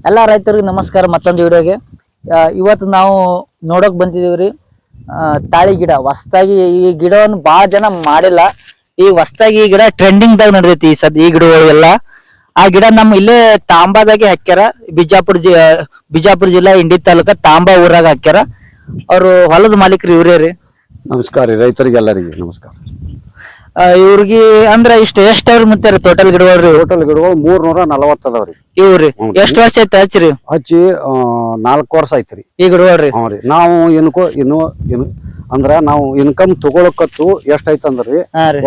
ಎಲ್ಲ ರೈತರಿಗೆ ನಮಸ್ಕಾರ. ಮತ್ತೊಂದು ವಿಡಿಯೋಗೆ ಇವತ್ತು ನಾವು ನೋಡಕ್ ಬಂದಿದೀವ್ರಿ. ತಾಳಿ ಗಿಡ ಹೊಸದಾಗಿ ಈ ಗಿಡವನ್ನು ಬಹಳ ಜನ ಮಾಡಿಲ್ಲ. ಈ ಹೊಸದಾಗಿ ಈ ಗಿಡ ಟ್ರೆಂಡಿಂಗ್ ದಾಗ ನಡೆದೈತಿ ಈ ಗಿಡಗಳು ಎಲ್ಲ. ಆ ಗಿಡ ನಮ್ಮ ಇಲ್ಲೇ ತಾಂಬಾದಾಗೆ ಹಾಕ್ಯಾರ. ಬಿಜಾಪುರ ಜಿಲ್ಲಾ ಇಂಡಿ ತಾಲೂಕ ತಾಂಬಾ ಊರಾಗ ಹಾಕ್ಯಾರ. ಅವ್ರು ಹೊಲದ ಮಾಲೀಕರು ಇವ್ರೇ ರೀ. ನಮಸ್ಕಾರ ರೀ ರೈತರಿಗೆಲ್ಲರಿಗೆ ನಮಸ್ಕಾರ. ಇವ್ರಿಗೆ ಅಂದ್ರ ಎಷ್ಟವ್ರಿ ಮತ್ತೆ ಟೋಟಲ್ ಗಿಡಗಳ್ರಿ? ಟೋಟಲ್ ಗಿಡಗಳು 340 ಅದಾವ್ರಿ. ಇವ್ರಿ ಎಷ್ಟ್ ವರ್ಷ ಐತಿ ಹಚ್ಚಿರಿ? ಹಚ್ಚಿ 4 ವರ್ಷ ಐತ್ರಿ ಈ ಗಿಡಗಳ್ರಿ. ಹ್ಞೂ. ನಾವು ಅಂದ್ರ ನಾವು ಇನ್ಕಮ್ ತಗೊಳಕತ್ತು ಎಷ್ಟ್ ಐತಂದ್ರಿ,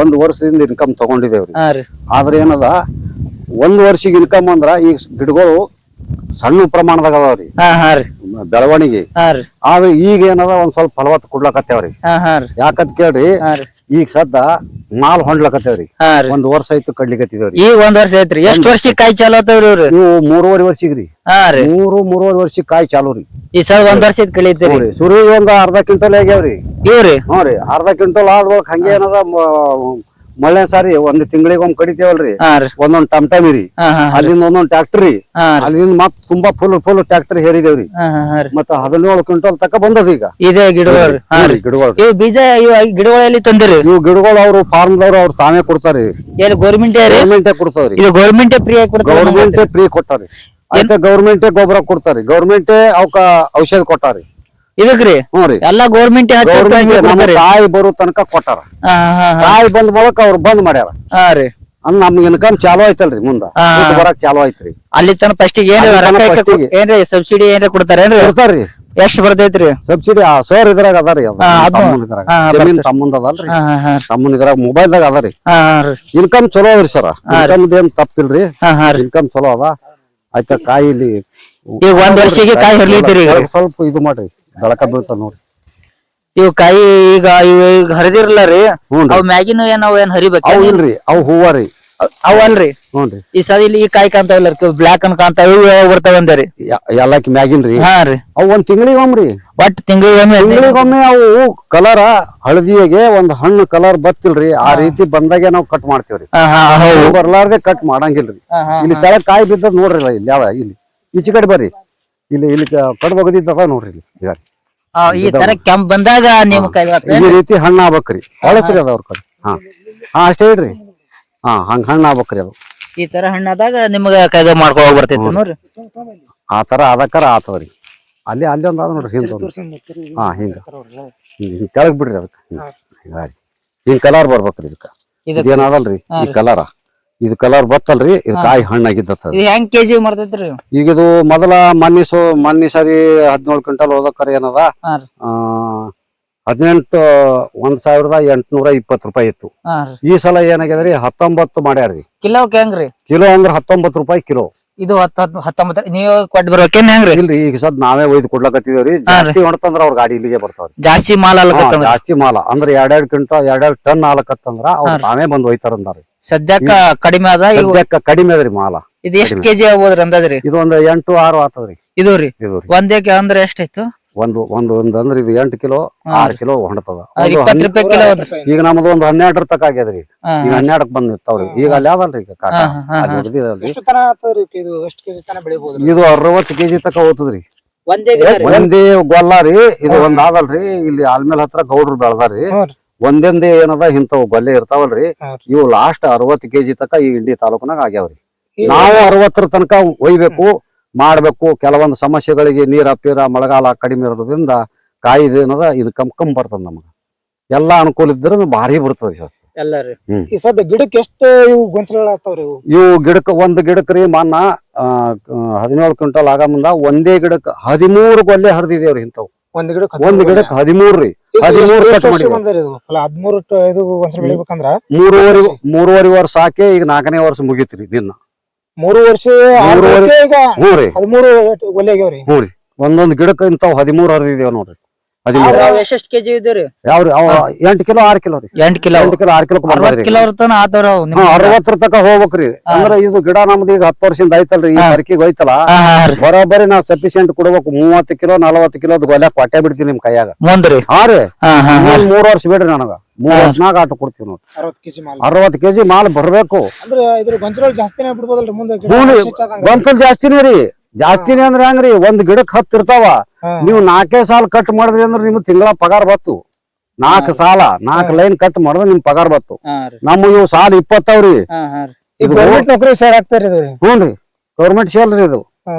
1 ವರ್ಷದಿಂದ ಇನ್ಕಮ್ ತಗೊಂಡಿದೇವ್ರಿ. ಆದ್ರೆ ಏನದ 1 ವರ್ಷಕ್ಕೆ ಇನ್ಕಮ್ ಅಂದ್ರ ಈಗ ಗಿಡಗಳು ಸಣ್ಣ ಪ್ರಮಾಣದಾಗ ಅದಾವ್ರಿ ಬೆಳವಣಿಗೆ. ಆದ್ರೆ ಈಗ ಏನದ ಒಂದ್ ಸ್ವಲ್ಪ ಫಲವತ್ತು ಕೊಡ್ಲಕತ್ತೇವ್ರಿ. ಯಾಕಂತ ಕೇಳ್ರಿ, ಈಗ ಸದ್ದ ಮಾಲ್ ಹೊಂಡ್ಲಕತ್ತೇವ್ರಿ. 1 ವರ್ಷ ಆಯ್ತು ಕಡ್ಲಿಕತ್ತಿದೇವ್ರಿ. ಈಗ 1 ವರ್ಷ ಐತ್ರಿ. ಎಷ್ಟ್ ವರ್ಷಕ್ಕೆ ಕಾಯಿ ಚಾಲು ಆತವ್ರಿ? ಇವು 3.5 ವರ್ಷಗ್ರಿ. 3.5 ವರ್ಷಕ್ಕೆ ಕಾಯಿ ಚಾಲು ರೀ. ಈ ಸಲ 1 ವರ್ಷ ಕಳೀತೀರಿ. ಸುರಿ ಒಂದ್ ಅರ್ಧ ಕ್ವಿಂಟಲ್ ಆಗ್ಯಾವ್ರಿ ಇವ್ರಿ. ಹ್ಞೂ ರೀ, ಅರ್ಧ ಕ್ವಿಂಟಲ್ ಆದ್ವಳಕ್ ಹಂಗೆ ಏನದ ಮಳೆ ಸಾರಿ 1 ತಿಂಗಳಿಗೊಮ್ಮೆ ಕಡಿತೇವಲ್ರಿ. ಒಂದೊಂದ್ ಟಮ್ ರೀ, ಅಲ್ಲಿಂದ ಒಂದೊಂದ್ ಟ್ಯಾಕ್ಟ್ರಿ, ಅಲ್ಲಿಂದ ಮತ್ ತುಂಬಾ ಫುಲ್ ಟ್ಯಾಕ್ಟರ್ ಹೇರಿದೇವ್ರಿ. ಮತ್ತ 17 ಕ್ವಿಂಟಲ್ ತಕ ಬಂದದ ಈಗ ಇದೇ ಗಿಡಗಳು. ಬೀಜ ಗಿಡಗಳಲ್ಲಿ ತಂದಿರಿ? ಇವು ಗಿಡಗಳು ಅವ್ರು ಫಾರ್ಮ್ದವ್ರು ಅವ್ರು ತಾವೇ ಕೊಡ್ತಾರಿ. ಗೌರ್ಮೆಂಟೇ ಕೊಡ್ತಾವ್ರಿ. ಗೌರ್ಮೆಂಟೇ ಫ್ರೀ ಆಗಿ ಗೌರ್ಮೆಂಟೇ ಫ್ರೀ ಕೊಟ್ಟಾರಿ. ಆಯ್ತಾ ಗೌರ್ಮೆಂಟೇ ಗೊಬ್ಬರ ಕೊಡ್ತಾರಿ, ಗೌರ್ಮೆಂಟೇ ಅವಕ್ಕ ಔಷಧ ಕೊಟ್ಟಾರಿ. ಇದಕ್ರಿ? ಹ್ಞೂ ರೀ, ಎಲ್ಲಾ ಗೌರ್ಮೆಂಟ್ ಕಾಯಿ ಬರೋ ತನಕ ಕೊಟ್ಟಾರ. ಕಾಯಿ ಬಂದ್ ಬಳಕ ಅವ್ರು ಬಂದ್ ಮಾಡ್ಯಾರ. ಅಂದ್ ನಮ್ಗೆ ಇನ್ಕಮ್ ಚಾಲು ಆಯ್ತಲ್ರಿ, ಮುಂದ ಬರಕ್ ಚಾಲು ಆಯ್ತ್ರಿ. ಅಲ್ಲಿ ತನ ಫಸ್ಟ್ ಏನ್ರಿ ಸಬ್ಸಿಡಿ ಏನ್ರಿ ಕೊಡ್ತಾರೇನ್ರಿ? ಕೊಡ್ತಾರ್ರಿ. ಎಷ್ಟ್ ಬರ್ತೈತ್ರಿ ಸಬ್ಸಿಡಿ? ಸರ್ ಇದ್ರಾಗ ಅದಾರಿ, ಜಮೀನ್ ತಮ್ಮಂದ ಅದಲ್ರಿ, ತಮ್ಮನ್ ಇದ್ರಾಗ ಮೊಬೈಲ್ದಾಗ ಅದಾರಿ. ಇನ್ಕಮ್ ಚಲೋ ಅದ್ರಿ ಸರ್, ಇನ್ಕಮ್ ಏನ್ ತಪ್ಪಿಲ್ರಿ, ಇನ್ಕಮ್ ಚಲೋ ಅದ. ಆಯ್ತಾ ಕಾಯಿಲಿ ಈಗ 1 ವರ್ಷಕ್ಕೆ ಕಾಯಿ ಹರಿಲಿತ್ರಿ. ಸ್ವಲ್ಪ ಇದು ಮಾಡ್ರಿ, ಬೆಳಕ ಬೀಳ್ತಾವ ನೋಡ್ರಿ. ಇವ್ ಕಾಯಿ ಈಗ ಹರಿದಿರಲ್ಲ ರೀ, ಅವ್ ಮ್ಯಾಗಿನ ಏನ್ ಹರಿಬೇಕು? ಅವ್ ಇಲ್ರಿ, ಅವ್ ಹೂವ ರೀ. ಅವ್ ಅಲ್ರಿ. ಹ್ಞೂನ್ರಿ. ಈ ಸದ ಇಲ್ಲಿ ಈ ಕಾಯಿ ಕಾಣ್ತಾವಲ್ಲ ಬ್ಲಾಕ್ ಅನ್ ಕಾಣ್ತಾವ, ಇವ್ ಬರ್ತಾವಂದ್ರಿ ಎಲ್ಲಾಕಿ ಮ್ಯಾಗಿನ್ರಿ. ಅವ್ 1 ತಿಂಗಳಿಗೊಮ್ರಿ, ಒಟ್ ತಿಂಗಳಿಗೊಮ್ಮೆ ಅವು ಕಲರ್ ಹಳದಿಗೆ ಒಂದ್ ಹಣ್ಣು ಕಲರ್ ಬತ್ತಿಲ್ರಿ, ಆ ರೀತಿ ಬಂದಾಗೆ ನಾವ್ ಕಟ್ ಮಾಡ್ತೇವ್ರಿ. ಬರ್ಲಾರ್ದೆ ಕಟ್ ಮಾಡಂಗಿಲ್ರಿ. ಇಲ್ಲಿ ತೆಳಗ್ ಕಾಯಿ ಬಿದ್ದದ್ ನೋಡ್ರಿ, ಇಲ್ಲಿ ಯಾವ ಇಲ್ಲಿ ಈಚೆ ಕಡೆ ಬರ್ರಿ, ಇಲ್ಲಿ ಕಡ್ ಬಗದಿದ್ದದ ನೋಡ್ರಿ. ಇಲ್ಲಿ ಈ ತರ ಕೆಂಪ್ ಬಂದಾಗ ನಿಮ್ ಈ ರೀತಿ ಹಣ್ಣು ಆಗ್ಬೇಕ್ರಿ, ಹೊಳಸ್ರಿ ಅದ ಅವ್ರ ಕಡೆ. ಅಷ್ಟೇ ಇಡ್ರಿ. ಹಂಗ ಹಣ್ಣು ಆಗ್ಬೇಕ್ರಿ ಅದು. ಈ ತರ ಹಣ್ಣಾದಾಗ ನಿಮ್ಗ ಕಾಯ್ದೆ ಮಾಡ್ಕೊಳಕ್ ಬರ್ತೈತಿ ನೋಡ್ರಿ. ಆ ತರ ಅದಕ್ಕಾರ ಆತವ್ರಿ. ಅಲ್ಲಿ ಒಂದ್ ಅದ ನೋಡ್ರಿ, ಹಿಂಗ ಹಿಂಗ ತೆಳಗ್ ಬಿಡ್ರಿ ಅದಕ್ಕ. ಹಿಂಗ್ ಕಲರ್ ಬರ್ಬೇಕ್ರಿ ಇದಕ್ಕ. ಇದೇನದಲ್ರಿ ಈ ಕಲರ್, ಇದು ಕಲರ್ ಬತ್ತಲ್ರಿ, ಇದು ಕಾಯಿ ಹಣ್ಣಾಗಿದ್ದ. ಹೆಂಗ್ ಕೆಜಿ ಮಾಡ್ತೈತ್ರಿ ಈಗ? ಇದು ಮೊದಲ ಮೊನ್ನೆ ಸರಿ 17 ಕ್ವಿಂಟಲ್ ಹೋದಕ್ಕರ ಏನದ 18,820 ರೂಪಾಯಿ ಇತ್ತು. ಈ ಸಲ ಏನಾಗ್ಯದ್ರಿ 19 ಮಾಡ್ಯಾರ್ರಿ. ಕಿಲೋಕ್ ಹೆಂಗ್ರಿ? ಕಿಲೋ ಅಂದ್ರ 19 ರೂಪಾಯಿ ಕಿಲೋ. ಇದು 19 ನೀವು ಕೊಟ್ಟು ಬರ್ಬೇಕೇನ್ ಹೆಂಗ್ರಿ? ಇಲ್ರಿ, ಈಗ ಸದ್ ನಾವೇ ಒಯ್ದು ಕೊಡ್ಲಕತ್ತಿದೇವ್ರಿ. ಜಾಸ್ತಿ ಹೊಣ್ತಂದ್ರ ಅವ್ರ ಗಾಡಿ ಇಲ್ಲಿಗೆ ಬರ್ತಾವ್ರಿ. ಜಾಸ್ತಿ ಮಾಲ್ ಜಾಸ್ತಿ ಮಾಲ ಅಂದ್ರ 2 ಕ್ವಿಂಟಲ್ 2 ಟನ್ ಆಲಕತ್ತಂದ್ರ ಅವ್ರ ತಾವೇ ಬಂದ್ ಒಯ್ತಾರ ಅಂದಾರಿ. ಸದ್ಯಕ್ಕ ಕಡಿಮೆ ಅದ, ಸದ್ಯಕ್ಕ ಕಡಿಮೆ ಅದ್ರಿ ಮಾಲ. ಇದು ಎಷ್ಟ್ ಕೆಜಿ ಆಗ್ಬೋದ್ರಿ ಅಂದಾಜ್ರಿ? ಇದು ಒಂದ್ 8-6 ಆತದ್ರಿ. ಇದು ರೀ ಒಂದೇಕೆ ಅಂದ್ರೆ ಎಷ್ಟಾಯ್ತು? ಒಂದ್ ಅಂದ್ರೆ ಇದು 8 ಕಿಲೋ 6 ಕಿಲೋ ಹೊಂಡ್ತದ. 20 ರೂಪಾಯಿ ಕಿಲೋ. ಈಗ ನಮ್ದು ಒಂದು 12 ತಕ ಆಗ್ಯದ್ರಿ. ಈಗ 12ಕ್ ಬಂದ್ ನಿಂತಾವ್ರಿ. ಈಗ ಅಲ್ಲಿ ಯಾವ್ದಲ್ರಿ ಈಗ ಕಾಕ ಇದು 60 ಕೆಜಿ ತಕ ಹೋಗ್ತದ್ರಿ. ಒಂದೇ ಗೊಲ್ಲ ರೀ. ಇದು ಒಂದ್ ಆದಲ್ರಿ, ಇಲ್ಲಿ ಆಲ್ಮೇಲ್ ಹತ್ರ ಗೌಡ್ರು ಬೆಳ್ದಾರಿ. ಒಂದೇ ಏನದ ಇಂಥವ್ ಗೊಲ್ಲೆ ಇರ್ತಾವಲ್ರಿ, ಇವು ಲಾಸ್ಟ್ 60 ಕೆಜಿ ತಕ ಈ ಇಂಡಿ ತಾಲೂಕನಾಗ ಆಗ್ಯಾವ್ರಿ. ನಾವು 60 ತನಕ ಒಯ್ಬೇಕು ಮಾಡ್ಬೇಕು. ಕೆಲವೊಂದು ಸಮಸ್ಯೆಗಳಿಗೆ ನೀರ ಪೀರ ಮಳೆಗಾಲ ಕಡಿಮೆ ಇರೋದ್ರಿಂದ ಕಾಯಿದ ಏನದ ಇದು ಕಮ್ ಬರ್ತದ. ನಮಗ ಎಲ್ಲಾ ಅನುಕೂಲ ಇದ್ರ ಭಾರಿ ಬರ್ತದ ಸರ್. ಗಿಡಕ್ಕೆ ಎಷ್ಟು ಗೊಂಚಲುಗಳಾಗ್ತಾವ್ರಿ? ಇವು ಗಿಡಕ್ ಒಂದ್ ಗಿಡಕ್ರಿ ಮೊನ್ನ 17 ಕ್ವಿಂಟಲ್ ಆಗ ಮುಂದ ಒಂದೇ ಗಿಡಕ್ 13 ಗೊಲ್ಲೆ ಹರಿದಿದೇವ್ರಿ. ಇಂಥವ್ ಒಂದ್ ಗಿಡಕ್ 13 ರೀ. 13 ಕಟ್ ಮಾಡಿ 3.5 ವರ್ಷ ಹಾಕಿ ಈಗ 4ನೇ ವರ್ಷ ಮುಗೀತ್ರಿ. ದಿನ 3 ವರ್ಷ ಒಂದೊಂದ್ ಗಿಡಕ್ ಇಂತಾವ್ 13 ಹರಿದಿದೇವ್ ನೋಡ್ರಿ. ಎಷ್ಟ್ ಕೆಜಿ ಇದ್ರಿ? ಯಾವ್ರಿ 8 ಕಿಲೋ 6 ಕಿಲೋ ರೀ. 8 ಕಿಲೋ 6 ಕಿಲೋ 60 ತಕ ಹೋಗ್ಬೇಕ್ರಿ. ಅಂದ್ರ ಇದು ಗಿಡ ನಮ್ದು ಈಗ 10 ವರ್ಷದಿಂದ ಐತಲ್ರಿ, ಈ ಮರಕಿಗೆ ಹೋಯ್ತಲ್ಲ ಬರೋಬ್ಬರಿ ನಾ ಸಫಿಶಿಯಂಟ್ ಕೊಡ್ಬೇಕು. 30 ಕಿಲೋ 40 ಕಿಲೋ ಗೊಲ್ಲೆ ಕೊಟ್ಟೆ ಬಿಡ್ತೀನಿ ನಿಮ್ ಕೈಯಾಗ. ಹಾ ರೀ, 3 ವರ್ಷ ಬಿಡ್ರಿ ನನಗ. 3 ವರ್ಷನಾಗ ಆಟ ಕೊಡ್ತೀವಿ ನೋಡ್ರಿ. 60 ಕೆಜಿ ಮಾಲ್ ಬರ್ಬೇಕು. ಗೊಂಚಲು ಜಾಸ್ತಿನೇ ಜಾಸ್ತಿನೇ ರೀ. ಜಾಸ್ತಿನೇ ಅಂದ್ರೆ ಹೆಂಗ್ರಿ ಒಂದ್ ಗಿಡಕ್ 10 ಇರ್ತಾವ. ನೀವು 4 ಸಾಲ ಕಟ್ ಮಾಡಿದ್ರಿ ಅಂದ್ರೆ ನಿಮ್ಗೆ ತಿಂಗಳ ಪಗಾರ ಬತ್ತು. 4 ಸಾಲ 4 ಲೈನ್ ಕಟ್ ಮಾಡಿದ್ರೆ ನಿಮ್ ಪಗಾರ ಬತ್ತು. ನಮ್ಮ ಇವು ಸಾಲ 20 ಅವ್ರಿ. ಈಗ ಗೌರ್ಮೆಂಟ್ ನೌಕರಿ ಸೇರ್ ಆಗ್ತಾರ ಇದು. ಹ್ಞೂನ್ರಿ ಗೌರ್ಮೆಂಟ್ ಸೇಲ್ರಿ ಇದು.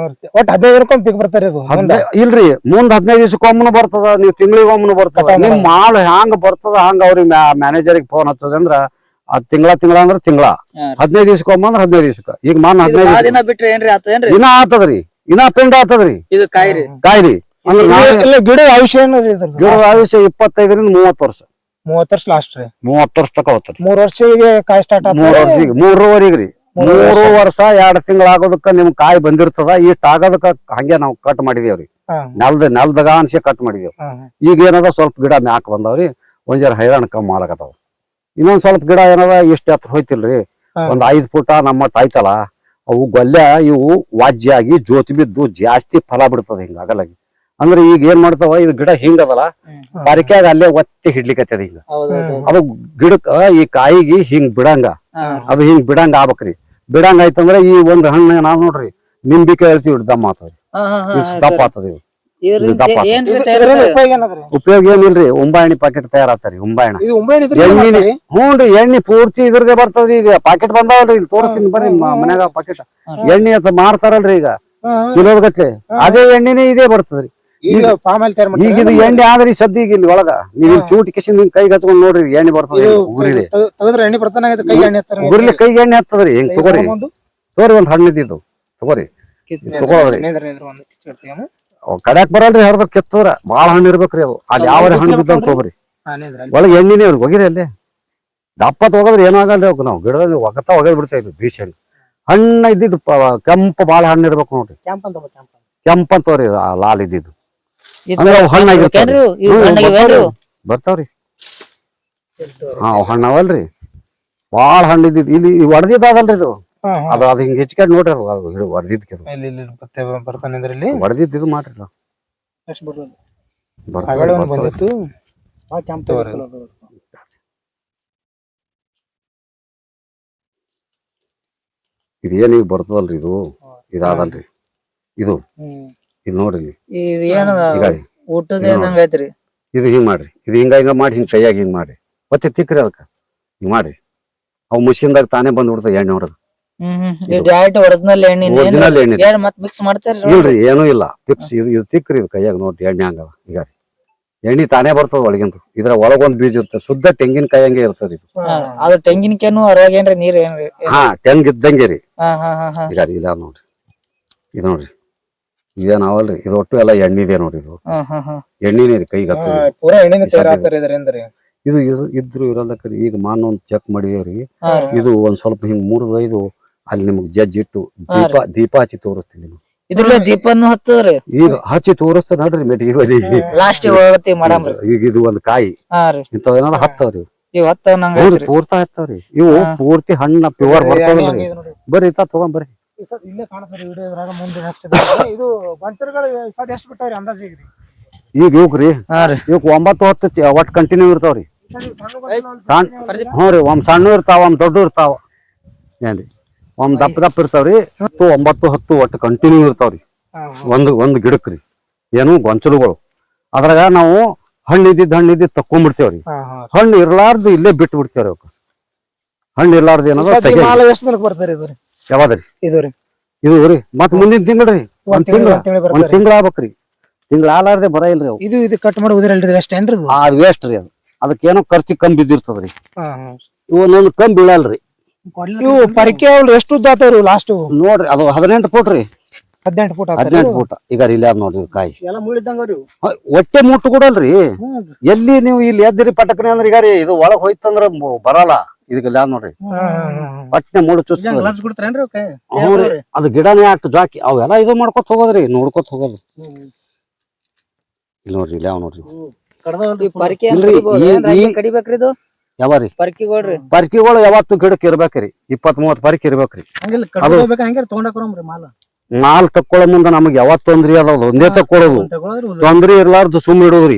ಒಟ್ 15 ರೂಪಾಯಿ ಪಿಕ್ ಬರ್ತಾರ ಇದು. ಇಲ್ರಿ ಮುಂದ್ 15 ದಿವ್ಸಕ್ಕೊಮ್ಮನ ಬರ್ತದ, ನೀವ್ ತಿಂಗಳಿಗೊಮ್ಮನ ಬರ್ತದ. ನಿಮ್ ಮಾಲ್ ಹ್ಯಾಂಗ ಬರ್ತದ ಹಂಗ ಅವ್ರಿಗೆ ಮ್ಯಾನೇಜರ್ಗೆ ಫೋನ್ ಹಚ್ಚದ ಅಂದ್ರ ಅದ್ ತಿಂಗಳ ಅಂದ್ರೆ ತಿಂಗಳ 15 ದಿವ್ಸಕ್ಕೊಮ್ಮ ಅಂದ್ರ 15 ದಿವ್ಸಕ್ಕ. ಈಗ ಮಾನ್ 15 ದಿನ ಬಿಟ್ರೆ ಏನ್ರಿ ಆತೇನ್ರಿ? ಇನ್ನ ಆತದ್ರಿ, ಇನ್ನ ಪಿಂಡ ಆತದ್ರಿ. ಇದು ಕಾಯ್ರಿ ಕಾಯ್ರಿ ಇಲ್ಲ ಗಿಡ ಆಯುಷ್ಯ ಏನದ್ರಿ ಇದ್ರದ್ದು? ಗಿಡದ ಆಯುಷ್ಯ 25 ರಿಂದ 30 ವರ್ಷ. 30 ವರ್ಷ ಲಾಸ್ಟ್ ರೀ. 30 ವರ್ಷ ತಕ ಹೋಗ್ತರಿ. 3 ವರ್ಷಿಗೆ ಕಾಯಿ ಸ್ಟಾರ್ಟ್ ಆತ. 3 ವರ್ಷಿಗೆ 3.5 3 ವರ್ಷ 2 ತಿಂಗಳ ಆಗೋದಕ್ಕ ನಿಮ್ ಕಾಯಿ ಬಂದಿರ್ತದ. ಇಷ್ಟ ಆಗೋದಕ್ಕ ಹಂಗೆ ನಾವು ಕಟ್ ಮಾಡಿದೇವ್ರಿ. ನೆಲ್ದಾಗ ಅನ್ಸಿ ಕಟ್ ಮಾಡಿದೇವ್. ಈಗ ಏನದ ಸ್ವಲ್ಪ ಗಿಡ ಮ್ಯಾಕ್ ಬಂದಾವ್ರಿ, ಒಂದ್ ಜರ ಹೈರಾಣ ಕಮ್ಮಿ ಮಾಡಕತ್ತಾವ. ಇನ್ನೊಂದ್ ಸ್ವಲ್ಪ ಗಿಡ ಏನದ ಇಷ್ಟ ಹತ್ರ ಹೋಯ್ತಿಲ್ರಿ, ಒಂದ್ 5 ಫುಟ ನಮ್ಮಟ್ ಆಯ್ತಲ್ಲ, ಅವು ಗೊಲ್ಲೆ ಇವು ವಾಜ್ಯಾಗಿ ಜೋತಿ ಬಿದ್ದು ಜಾಸ್ತಿ ಫಲ ಬಿಡ್ತದ ಹಿಂಗ ಅಗಲಾಗಿ. ಅಂದ್ರೆ ಈಗ ಏನ್ ಮಾಡ್ತಾವ, ಇದು ಗಿಡ ಹಿಂಗದಲ್ಲ ಪರಿಕ್ಯಾಗ ಅಲ್ಲೇ ಒತ್ತಿ ಹಿಡ್ಲಿಕತ್ತದ ಹಿಂಗ. ಅದು ಗಿಡಕ್ಕ ಈ ಕಾಯಿಗೆ ಹಿಂಗ್ ಬಿಡಂಗ, ಅದು ಹಿಂಗ್ ಬಿಡಂಗ ಆಗ್ಬೇಕ್ರಿ. ಬಿಡಂಗ ಆಯ್ತಂದ್ರ ಈ ಒಂದ್ ಹಣ್ಣು ನಾವ್ ನೋಡ್ರಿ ನಿಂಬಿಕಾಯಿ ಹೇಳ್ತೀವಿ, ದಮ್ಮ ಆತದ್ರಿ, ದಪ್ಪ ಆತದ. ಇದು ದಪ್ಪ ಉಪಯೋಗ ಏನಿಲ್ರಿ, ಉಂಬಾಯಣಿ ಪಾಕೆಟ್ ತಯಾರಾಗ್ತಾರಿ. ಉಂಬಾಯಣ ಎಣ್ಣಿ, ಹ್ಞೂನ್ರಿ ಎಣ್ಣಿ ಪೂರ್ತಿ ಇದ್ರದೇ ಬರ್ತದ್ರಿ. ಈಗ ಪಾಕೆಟ್ ಬಂದಾವಲ್ರಿ, ಇಲ್ಲಿ ತೋರಿಸ್ತೀನಿ ಬರ್ರಿ ಮನ್ಯಾಗ ಪಾಕೆಟ್ ಎಣ್ಣಿ ಅಂತ ಮಾರ್ತಾರಲ್ರಿ ಈಗ ಕಿಲೋದ ಗಟ್ಲೆ. ಅದೇ ಎಣ್ಣಿನೇ ಇದೇ ಬರ್ತದ್ರಿ. ಈಗ ಇದು ಎಣ್ಣೆ ಆದ್ರಿ ಸದ್ದಿಗೆ ಇಲ್ಲಿ ಒಳಗ ನೀವು ಚೂಟಿ ಕಿಸಿನ್ ಕೈಗೆ ಹಚ್ಕೊಂಡ್ ನೋಡ್ರಿ ಎಣ್ಣೆ ಬರ್ತದ. ಉಗುರಿಲಿ ಉಗುರಿಲಿ ಕೈಗೆ ಎಣ್ಣೆ ಹತ್ತದ್ರಿ. ಹಿಂಗ್ ತಗೋರಿ, ತಗೋರಿ ಒಂದ್ ಹಣ್ಣು ಇದ್ದಿದ್ದು ತಗೋರಿ, ತಗೋರಿ. ಕಡ್ಯಾಕ್ ಬರಲ್ರಿ, ಹರ್ದ ಕೆತ್ತದ್ರ ಬಾಳ ಹಣ್ಣು ಇರ್ಬೇಕ್ರಿ. ಅದು ಅಲ್ಲಿ ಯಾವ ಹಣ್ಣು ಬಿದ್ದಂತ ತಗೋರಿ. ಒಳಗೆ ಎಣ್ಣಿನೇ ಹೋಗಿರಿ ಅಲ್ಲಿ ದಪ್ಪ ತಗೋದ್ರಿ ಏನೂ ಆಗಲ್ರಿ. ಅವ್ ನಾವು ಗಿಡದಲ್ಲಿ ಒಗತಾ ಒಗದ್ ಬಿಡ್ತಾ ಇದ್ವಿ. ಬೀಸ ಹಣ್ಣ ಇದ್ದಿದ್ದು ಕೆಂಪು ಬಾಳ ಹಣ್ಣು ಇರ್ಬೇಕು ನೋಡ್ರಿ. ಕೆಂಪಂತವ್ರಿ ಲಾಲ್ ಇದ್ದಿದ್ದು ಅಂದ್ರೆ ಅವ್ ಬರ್ತಾವ್ರಿ. ಹಣ್ಣ ಅವಲ್ರಿ ಬಾಳ ಹಣ್ಣು ಇದ್ದಿದ್ದು. ಇಲ್ಲಿ ಹೊಡೆದಿದ್ದಲ್ರಿ ಇದು, ಅದು ಅದು ಹಿಂಗ್ ಹೆಚ್ಚಿಕಾಡ್ ನೋಡ್ರಿ. ಅದು ಹೊಡೆದಿದ್ ಹೊಡೆದಿದ್ದು ಇದು ಮಾಡ್ರಿ. ಇದೇನ್ ಈಗ ಬರ್ತದಲ್ರಿ, ಇದು ಇದಾದಲ್ರಿ. ಇದು ಇದು ನೋಡ್ರಿ, ಇದು ಹಿಂಗ್ ಮಾಡ್ರಿ. ಇದು ಹಿಂಗ ಮಾಡಿ ಹಿಂಗ್ ಕೈಯಾಗ ಹಿಂಗ್ ಮಾಡ್ರಿ, ಮತ್ತೆ ತಿಕ್ಕ್ರಿ ಅದಕ್ಕ ಹಿಂಗ್ ಮಾಡ್ರಿ. ಅವ್ ಮಷೀನ್ದಾಗ ತಾನೇ ಬಂದ್ ಬಿಡ್ತಾವ ಎಣ್ಣೆ ಹೊರಗ. ಒರಿಜಿನಲ್ ಎಣ್ಣೆ ಇಲ್ರಿ, ಏನೂ ಇಲ್ಲ, ಫಿಕ್ಸ್. ಇದು ತಿಕ್ಕ್ರಿ, ಇದು ಕೈಯಾಗ ನೋಡ್ರಿ ಎಣ್ಣೆ ಹಂಗದ. ಈಗ ರೀ ಎಣ್ಣಿ ತಾನೇ ಬರ್ತದ ಒಳಗಿಂದ. ಇದ್ರ ಒಳಗೊಂದ್ ಬೀಜ ಇರ್ತದೆ, ಶುದ್ಧ ತೆಂಗಿನಕಾಯಿ ಹಂಗೆ ಇರ್ತದ ಇದು. ಅದು ತೆಂಗಿನಕಾಯಿನೂ ಅರವಾಗೇನ್ರಿ ನೀರ್ ಏನ್ರಿ? ಹಾ ಟೆಂಗ್ ಇದ್ದಂಗೆ ರೀ. ಈಗ ರೀ ಇಲ್ಲ ನೋಡ್ರಿ, ಇದು ನೋಡ್ರಿ ಇದೇನ್ ಅವಲ್ರಿ, ಇದು ಒಟ್ಟು ಎಲ್ಲ ಎಣ್ಣಿದೆ ನೋಡ್ರಿ. ಇದು ಎಣ್ಣಿನೇ ರೀ ಕೈಗೆ ಹತ್ತದ. ಇದು ಇದು ಇದ್ರು ಇರಲ್ಲಕ್ರಿ. ಈಗ ಮಾನ್ ಒಂದ್ ಚೆಕ್ ಮಾಡಿದೇವ್ರಿ, ಇದು ಒಂದ್ ಸ್ವಲ್ಪ ಹಿಂಗ್ 3-5 ಅಲ್ಲಿ ನಿಮಗ್ ಜಡ್ಜ್ ಇಟ್ಟು ದೀಪ ಹಚ್ಚಿ ತೋರಿಸ್ತೀನಿ. ಇದ್ರಲ್ಲ ದೀಪನು ಹತ್ತದ್ರಿ, ಈಗ ಹಚ್ಚಿ ತೋರಿಸ್ತ ನೋಡ್ರಿ ಮೆಟ್ಟಿಗೆ ಬದಿ. ಈಗ ಇದು ಒಂದ್ ಕಾಯಿ ಇಂಥವ್ ಏನಾದ್ರು ಹತ್ತವ್ರಿ, ಪೂರ್ತಿ ಹತ್ತವ್ರಿ. ಇವು ಪೂರ್ತಿ ಹಣ್ಣ ಪ್ಯೂರ್ ಬರ್ತಾವ್ರಿ. ಬರ್ರಿ ಇತ್ತ ತಗೊಂಡ್ ಬರ್ರಿ. ಈಗ ಇವ್ಕ್ರಿ ಇವಕ್ 9-10 ಒಟ್ ಕಂಟಿನ್ಯೂ ಇರ್ತಾವ್ರಿ. ಹ್ಞೂ ರೀ, ಒಮ್ಮೆ ಸಣ್ಣ ಇರ್ತಾವ, ಒಮ್ಮೆ ದೊಡ್ಡ ಇರ್ತಾವ. ಏನ್ರಿ ಒಮ್ಮೆ ದಪ್ಪ ಇರ್ತಾವ್ರಿ. 9-10 ಒಟ್ಟು ಕಂಟಿನ್ಯೂ ಇರ್ತಾವ್ರಿ ಒಂದ್ ಗಿಡಕ್ರಿ. ಏನು ಗೊಂಚಲುಗಳು. ಅದ್ರಾಗ ನಾವು ಹಣ್ಣಿದ್ದಿದ್ದು ತಕ್ಕೊಂಡ್ಬಿಡ್ತೇವ್ರಿ. ಹಣ್ಣು ಇರ್ಲಾರ್ದು ಇಲ್ಲೇ ಬಿಟ್ಟು ಬಿಡ್ತೇವ್ರಿ. ಅವಕ್ಕ ಹಣ್ಣು ಇರ್ಲಾರ್ದು ಏನದ ಯಾವ್ದ್ರಿ ಇದು ರೀ? ಮತ್ ಮುಂದಿನ ತಿಂಗಳ್ರಿ, ಒಂದ್ ತಿಂಗಳ ಆಗ್ಬೇಕ್ರಿ. ತಿಂಗಳ ಆಲಾರ್ದೆ ಬರ ಇಲ್ರಿ ಅವು. ಇದು ಕಟ್ ಮಾಡಿ ಉದಿರಲ್ರಿ, ವೇಸ್ಟ್ ಏನ್ರಿ? ಅದು ವೇಸ್ಟ್ ರೀ. ಅದು ಅದಕ್ಕೇನೋ ಖರ್ಚಿ ಕಮ್ಮಿ ಬಿದ್ದಿರ್ತದ್ರಿ. ಇವು ಒಂದೊಂದು ಕಮ್ಮಿ ಬೀಳಲ್ರಿ. ಇವು ಪರಿಕೆ ಎಷ್ಟು ಉದ್ದ ಆತವ್ರಿ ಲಾಸ್ಟ್? ನೋಡ್ರಿ ಅದು 18 ಫೂಟ್ ರೀ. 18 ಫೂಟ್. 18 ಫೂಟ್. ಈಗ ಇಲ್ಲಿ ನೋಡ್ರಿ ಕಾಯಿ ಒಟ್ಟೆ ಮುಟ್ಟು ಕೊಡಲ್ರಿ. ಎಲ್ಲಿ ನೀವು ಇಲ್ಲಿ ಎದ್ದಿರಿ ಪಟಕನೆ ಅಂದ್ರೆ ಈಗ ರೀ ಇದು ಒಳಗ್ ಹೋಯ್ತಂದ್ರ ಬರಲ್ಲ. ಇದಕ್ಕೆಲ್ಲ ನೋಡ್ರಿ ಪಟ್ನೆ ಮೂಡು ಚುಸ್ತ. ಅದು ಗಿಡನೇ ಅಷ್ಟು ಜಾಕಿ ಅವೆಲ್ಲ ಇದು ಮಾಡ್ಕೊತ ಹೋಗೋದ್ರಿ, ನೋಡ್ಕೊತ ಹೋಗೋದು. ಇಲ್ಲಿ ನೋಡ್ರಿ ಇಲ್ಲಿ ಯಾವ ನೋಡ್ರಿ ಯಾವ್ರಿ ಪರ್ಕಿಗಳು ಯಾವತ್ತು ಗಿಡಕ್ಕೆ ಇರ್ಬೇಕ್ರಿ. 20-30 ಪರ್ಕಿ ಇರ್ಬೇಕ್ರಿ. ಮಾಲ್ ತಕ್ಕೊಳ್ಳೋ ಮುಂದ ನಮಗ್ ಯಾವತ್ ತೊಂದ್ರಿ ಅದಾವ, ಒಂದೇ ತಕ್ಕೊಳ್ಳೋದು. ತೊಂದ್ರಿ ಇರ್ಲಾರ್ದು ಸುಮ್ ಇಡೋದ್ರಿ.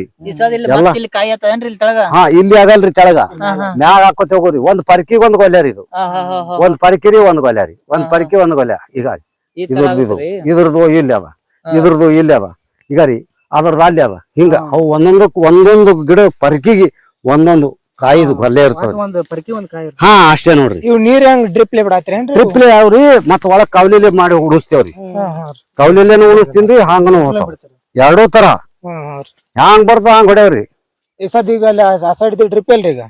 ಹಾ ಇಲ್ಲಿ ಆಗಲ್ರಿ, ತೆಳಗ ಮ್ಯಾಗ ಹಾಕೋತ ಹೋಗೋರಿ. ಒಂದ್ ಪರ್ಕಿಗ್ ಒಂದ್ ಗೊಲ್ಯಾರಿ ಇದು. ಒಂದ್ ಪರ್ಕಿರಿ ಒಂದ್ ಗೊಲ್ಯಾರಿ, ಒಂದ್ ಪರ್ಕಿ ಒಂದ್ ಗೊಲ್ಯ. ಈಗ ಈ ತರ ಇದ್ರದ್ದು ಆಗತ್ರಿ? ಇದ್ರದ್ದು ಇಲ್ಲಿ ಅದ ಇದ್ರದ್ದು ಇಲ್ಲಿ ಅದ ಈಗ ರೀ ಅದ್ರದ್ದು ಅಲ್ಲಿ ಅದ ಹಿಂಗ ಅವು ಒಂದೊಂದು ಗಿಡ ಪರ್ಕಿಗೆ ಒಂದೊಂದು ಕಾಯಿದು ಗೊಲ್ಲೆ ಇರ್ತದ. ಒಂದ್ ಪರಿಕಿ ಒಂದ್ ಕಾಯಿ ಹಾ ಅಷ್ಟೇ ನೋಡ್ರಿ. ಇವ್ ನೀರ್ ಹೆಂಗ್ ಡ್ರಿಪ್ಲೆ ಬಿಡಾತ್ರೇನ್ರಿ? ಟ್ರಿಪ್ಲೆ ಅವ್ರಿ ಮತ್ ಒಳಗ್ ಕವಲಿಲೆ ಮಾಡಿ ಉಡಿಸ್ತೇವ್ರಿ. ಕವಲಿಲೆನು ಉಡಿಸ್ತೀನ್ರಿ ಹಾಂಗನು ಹೋಗ್ತಾವ ಎರಡೂ ತರ ಹ್ಯಾಂಗ್ ಬರ್ತಾವ ಹಂಗ್ ಹೊಡ್ಯಾವ್ರಿ. ಈ ಸದ್ ಈಗ ಅಲ್ಲಿ ಆ ಸೈಡ್ ಡ್ರಿಪ್ ಇಲ್ರಿ ಈಗ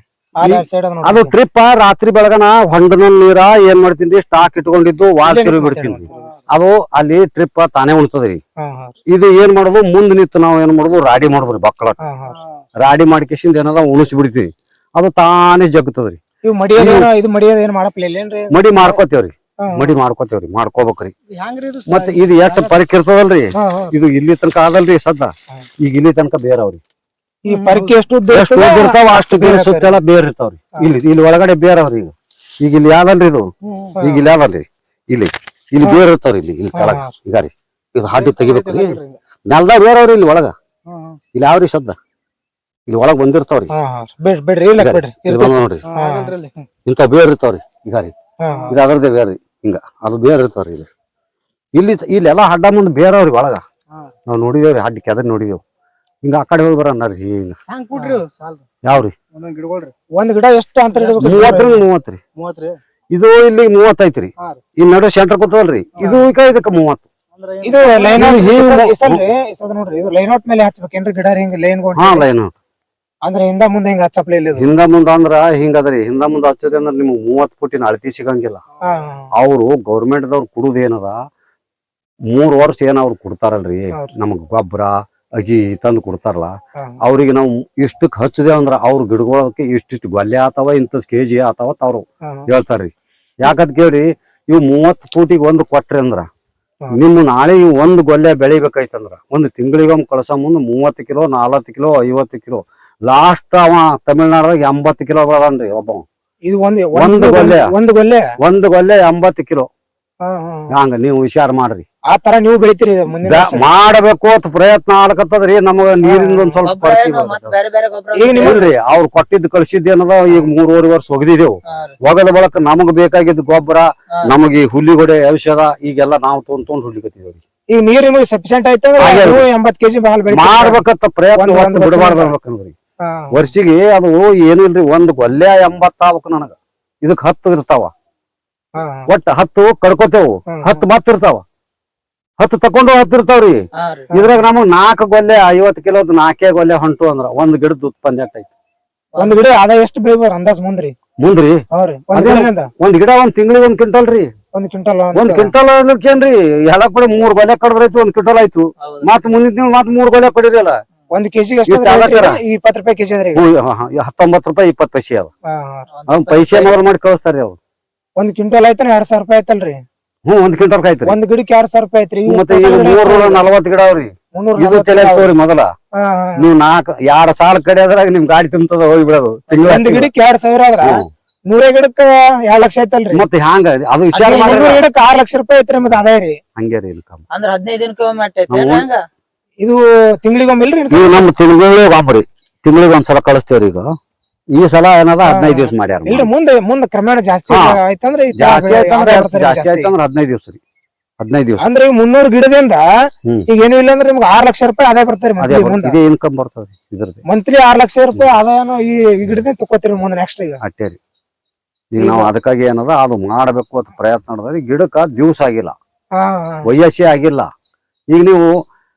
ಸೈಡ್ ಅದು ಟ್ರಿಪ್ ರಾತ್ರಿ ಬೆಳಗನ ಹೊಂಡನ ನೀರ ಏನ್ ಮಾಡ್ತೀನಿ ಸ್ಟಾಕ್ ಇಟ್ಕೊಂಡಿದ್ದು ವಾಲ್ ತಿರುಗಿ ಬಿಡ್ತೀನಿ. ಅದು ಅಲ್ಲಿ ಟ್ರಿಪ್ ತಾನೇ ಉಣ್ತದ್ರಿ. ಇದು ಏನ್ ಮಾಡೋದು ಮುಂದ್ ನಿಂತು ನಾವ್ ಏನ್ ಮಾಡೋದು ರಾಡಿ ಮಾಡೋದ್ರಿ ಬಕ್ಕಳ ರಾಡಿ ಮಾಡ್ಕೇಸಿಂದ ಏನದ ಉಣಿಸಿ ಬಿಡ್ತೀವಿ ಅದು ತಾನೇ ಜಗ್ತದ್ರಿ. ಇವ್ ಮಡಿಯೋದೇನ ಇದು ಮಡಿಯೋದ ಏನ್ ಮಾಡಪ್ಲೇನ್ರಿ? ಮಡಿ ಮಾಡ್ಕೋತೇವ್ರಿ ಮಡಿ ಮಾಡ್ಕೋತೇವ್ರಿ ಮಾಡ್ಕೋಬೇಕ್ರಿ. ಮತ್ ಇದು ಎಷ್ಟ್ ಪರಿಕ್ ಇರ್ತದಲ್ರಿ ಇದು ಇಲ್ಲಿ ತನಕ ಆದಲ್ರಿ ಸದ್ದ ಈಗ ಇಲ್ಲಿ ತನಕ ಬೇರವ್ರಿ. ಈ ಪರಿಕಿ ಎಷ್ಟು ಎಷ್ಟು ಉದ್ದ ಇರ್ತಾವ ಅಷ್ಟು ಬೇರೆ ಸುತ್ತೆಲ್ಲ ಬೇರ್ ಇರ್ತಾವ್ರಿ. ಇಲ್ಲಿ ಒಳಗಡೆ ಬೇರವ್ರಿ ಈಗ ಇಲ್ಲಿ ಯಾವ್ದಲ್ರಿ ಇದು ಈಗ ಇಲ್ಲಿ ಯಾವ್ದಲ್ರಿ ಇಲ್ಲಿ ಬೇರ್ ಇರ್ತಾವ್ರಿ ಇಲ್ಲಿ ಕೆಳಗ ಈಗ ರೀ ಇದು ಹಾಟಿ ತೆಗಿಬೇಕ್ರಿ ನೆಲ್ದಾಗ ಬೇರವ್ರಿ ಇಲ್ಲಿ ಒಳಗ ಇಲ್ಲಿ ಯಾವ್ರಿ ಸದ್ದ ಇಲ್ಲಿ ಒಳಗ್ ಬಂದಿರ್ತಾವ್ರಿ ಬಿಡ್ರಿ ಇಲ್ಲಿ ಬಂದ ನೋಡ್ರಿ ಇಂತ ಬೇರ್ ಇರ್ತಾವ್ರಿ ಈಗ ರೀ ಇದು ಅದ್ರದ್ದೇ ಬೇರ್ರಿ ಹಿಂಗ ಅದು ಬೇರ್ ಇರ್ತಾವ್ರಿ ಇಲ್ಲೆಲ್ಲಾ ಹಡ್ಡ ಮುಂದ್ ಬೇರವ್ರಿ ಒಳಗ ನಾವ್ ನೋಡಿದೇವ್ರಿ ಹಡ್ಡಿ ಕೆದರ್ ನೋಡಿದೇವ್ ಹಿಂಗ ಆ ಕಡೆ ಹೋಗಿ ಬರನ್ರಿ ಹಿಂಗ ಯಾವ್ರಿ ಒಂದ್ ಗಿಡ ಎಷ್ಟು ಅಂತರ 30 ಇದು ಇಲ್ಲಿ 30 ಐತ್ರಿ ಇಲ್ಲಿ ನಡು ಸೆಂಟರ್ ಕೂತವಲ್ರಿ ಇದು ಇದಕ್ಕ 30. ಇದು ಲೈನ್ ನೋಡ್ರಿ ಇದು ಲೈನ್ ಔಟ್ ಮೇಲೆ ಹಚ್ಬೇಕೇನ್ರಿ ಗಿಡ ಹಿಂಗ ಲೈನ್ ಲೈನ್ ಅಂದ್ರೆ ಹಿಂದ ಮುಂದೆ ಹಿಂಗ ಹಚ್ಚಪ್ಲೆ ಇಲ್ಲ ಹಿಂದ ಮುಂದ ಅಂದ್ರ ಹಿಂಗದ್ರಿ ಹಿಂದ ಮುಂದ ಹಚ್ಚೋದ್ರಿ ಅಂದ್ರ ನಿಮ್ಗ್ 30 ಫುಟಿನ ಅಳತಿ ಸಿಗಂಗಿಲ್ಲ. ಅವ್ರು ಗೌರ್ಮೆಂಟ್ ದವ್ರು ಕುಡುದ ಏನದ 3 ವರ್ಷ ಏನ ಅವ್ರು ಕೊಡ್ತಾರಲ್ರಿ ನಮಗ್ ಗೊಬ್ಬರ ಅಗಿ ತಂದು ಕೊಡ್ತಾರಲ್ಲ ಅವ್ರಿಗೆ ನಾವು ಇಷ್ಟಕ್ ಹಚ್ಚದೇವ್ ಅಂದ್ರ ಅವ್ರ ಗಿಡಗಳಕ್ಕೆ ಇಷ್ಟಿಷ್ಟು ಗೊಲ್ಲೆ ಆತಾವ ಇಂತ ಕೆಜಿ ಆತಾವ ಅವ್ರು ಹೇಳ್ತಾರ್ರಿ. ಯಾಕಂತ ಕೇಳ್ರಿ ಇವ್ 30 ಫೂಟಿಗೆ ಒಂದು ಕೊಟ್ರಿ ಅಂದ್ರ ನಿಮ್ಮ ನಾಳೆ ಒಂದ್ ಗೊಲ್ಲೆ ಬೆಳಿಬೇಕಾಯ್ತಂದ್ರ ಒಂದ್ ತಿಂಗಳಿಗೊಮ್ಮೆ ಕಳ್ಸ ಮುಂದ್ 30 ಕಿಲೋ 40 ಕಿಲೋ 50 ಕಿಲೋ ಲಾಸ್ಟ್ ಅವ ತಮಿಳ್ನಾಡದಾಗ 80 ಕಿಲೋ ಬರನ್ರಿ ಒಬ್ಬ. ಇದು ಒಂದು ಗೊಲ್ಲೆ 80 ಕಿಲೋ ಹಂಗ ನೀವು ವಿಚಾರ ಮಾಡ್ರಿ. ಆ ತರ ನೀವು ಬೆಳಿತೀರಿ ಮಾಡಬೇಕು ಅಂತ ಪ್ರಯತ್ನ ಆಡಕತ್ತದ್ರಿ ನಮಗ ನೀರಿಂದ ಒಂದ್ ಸ್ವಲ್ಪ ಇಲ್ರಿ ಅವ್ರು ಕೊಟ್ಟಿದ್ದು ಕಳ್ಸಿದ್ ಏನದ ಈಗ 3.5 ವರ್ಷ ಒಗದಿದೇವು ಒಗದ ಬಳಕ ನಮಗ್ ಬೇಕಾಗಿದ್ದ ಗೊಬ್ಬರ ನಮಗ್ ಈ ಹುಲ್ಲಿಗೊಡೆ ಔಷಧ ಈಗೆಲ್ಲ ನಾವು ತೊಗೊಂಡ್ ಹುಲ್ಲಿಕತ್ತಿದೇವ್ರಿ. ಈಗ ನೀರ್ ನಿಮಗೆ ಸಫಿಶಿಯಂಟ್ ಆಯ್ತಂದ್ರೆ 80 ಕೆಜಿ ಮಾಡ್ಬೇಕಂತ ಪ್ರಯತ್ನ ಬಿಡಬಾರ್ದ್ರಿ. ವರ್ಷಿಗೆ ಅದು ಏನು ಇಲ್ರಿ ಒಂದ್ ಗೊಲ್ಲೆ 80 ಆಗ್ಬೇಕು ನನಗ ಇದಕ್ 10 ಇರ್ತಾವ ಒಟ್ಟ 10 ಕಡ್ಕೋತೇವು 10 ಮತ್ ಇರ್ತಾವ 10 ತಕೊಂಡು 10 ಇರ್ತಾವ್ರಿ. ಇದ್ರಾಗ ನಮಗ್ 4 ಗೊಲ್ಲೆ 50 ಕಿಲೋದ್ 4 ಗೊಲ್ಲೆ ಹೊಂಟು ಅಂದ್ರ ಒಂದ್ ಗಿಡದ ಉತ್ಪನ್ನ ಎಷ್ಟೈತಿ? ಒಂದ್ ಗಿಡ ಅದ ಎಷ್ಟು ಬೆಳಿಬೋದು ಅಂದಾಜ್ ಮುಂದ್ರಿ ಒಂದ್ ಗಿಡ ಒಂದ್ ತಿಂಗಳಿಗೆ 1 ಕ್ವಿಂಟಲ್ ರೀ. 1 ಕ್ವಿಂಟಲ್ ಅನ್ಕೇನ್ರಿ ಎಲ್ಲ ಕಡೆ 3 ಗೊಲೆ ಕಡದ್ರೈತಿ 1 ಕ್ವಿಂಟಲ್ ಆಯ್ತು. ಮತ್ ಮುಂದಿನ ತಿಂಗಳು ಮತ್ 3 ಗೊಲೆ ಕಡಿರಲ್ಲ 1 ಕೆಜಿ 20 ರೂಪಾಯಿ ಕೆಜಿ ಅದ್ರಿ 19 ರೂಪಾಯಿ 20 ಪೈಸೆ ಅದ ಅವ್ನ್ ಪೈಸೆ ಮೊದಲು ಮಾಡಿ ಕಳಿಸ್ತಾರಿ ಅವ್ರು. 1 ಕ್ವಿಂಟಲ್ ಆಯ್ತಾನ 2000 ರೂಪಾಯಿ ಆಯ್ತಲ್ರಿ? 1 ಕ್ವಿಂಟಲ್ ಆಯ್ತ್ರಿ. ಒಂದ್ ಗಿಡಕ್ಕೆ 2000 ರೂಪಾಯಿ ಐತ್ರಿ. ಮತ್ತೆ ಈಗ 340 ಗಿಡ ಅವ್ರಿ. ಇದು ತಲೆ ತೋರಿ ಮೊದಲ ನೀವ್ 2 ಸಾಲ ಕಡೆ ಅದ್ರಾಗ ನಿಮ್ ಗಾಡಿ ತುಂಬತದ ಹೋಗಿ ಬಿಡೋದು. ಒಂದ್ ಗಿಡಕ್ಕೆ 2000 ಆದ್ರ 100 ಗಿಡಕ್ಕ 2 ಲಕ್ಷ ಐತಲ್ರಿ? ಮತ್ತೆ ಹ್ಯಾಂಗ ಅದು ವಿಚಾರ ಮಾಡಿ 100 ಗಿಡಕ್ಕೆ 6 ಲಕ್ಷ ರೂಪಾಯಿ ಐತ್ರಿ. ಮತ್ತೆ ಅದೇ ರೀ ಹಂಗೆ ರೀ ಇನ್ಕಮ್ ಅಂದ್ರ 15 ದಿನಕ್ಕೆ ಇದು ತಿಂಗಳಿಗೊಮ್ಮೆ ಇಲ್ರಿ? ಈಗ ನಮ್ ತಿಂಗಳಿಗೆ ಒಬ್ಬರಿ ತಿಂಗಳಿಗೆ ಒಂದ್ಸಲ ಕಳಿಸ್ತೇವ್ರಿ. ಈಗ ಈ ಸಲ ಏನದ 15 ದಿವಸ ಮಾಡ್ಯಾರ. ಇಲ್ರಿ ಮುಂದೆ ಕ್ರಮೇಣ ಜಾಸ್ತಿ ಆಯ್ತಂದ್ರೆ ಜಾಸ್ತಿ ಆಯ್ತಂದ್ರ 15 ದಿವಸ ರೀ 15 ದಿವಸ ಅಂದ್ರೆ 300 ಗಿಡದಿಂದ ಈಗ ಏನು ಇಲ್ಲ ಅಂದ್ರೆ ನಿಮ್ಗೆ 6 ಲಕ್ಷ ರೂಪಾಯಿ ಆದಾಯ ಬರ್ತಾರೆ. ಇದೇ ಇನ್ಕಮ್ ಬರ್ತದೆ ಇದ್ರದ್ದು ಮಂತ್ಲಿ 6 ಲಕ್ಷ ರೂಪಾಯಿ ಆದಾಯನು ಈ ಗಿಡದಿಂದ ತಗೋತೀರಿ ಮುಂದೆ ನೆಕ್ಸ್ಟ್. ಈಗ ಅಷ್ಟೇ ರೀ. ಈಗ ನಾವು ಅದಕ್ಕಾಗಿ ಏನದ ಅದು ಮಾಡಬೇಕು ಅಂತ ಪ್ರಯತ್ನ ಮಾಡಿದ್ರೆ ಗಿಡಕ್ಕ ದಿವ್ಸ ಆಗಿಲ್ಲ ವಯಸ್ಸೇ ಆಗಿಲ್ಲ. ಈಗ ನೀವು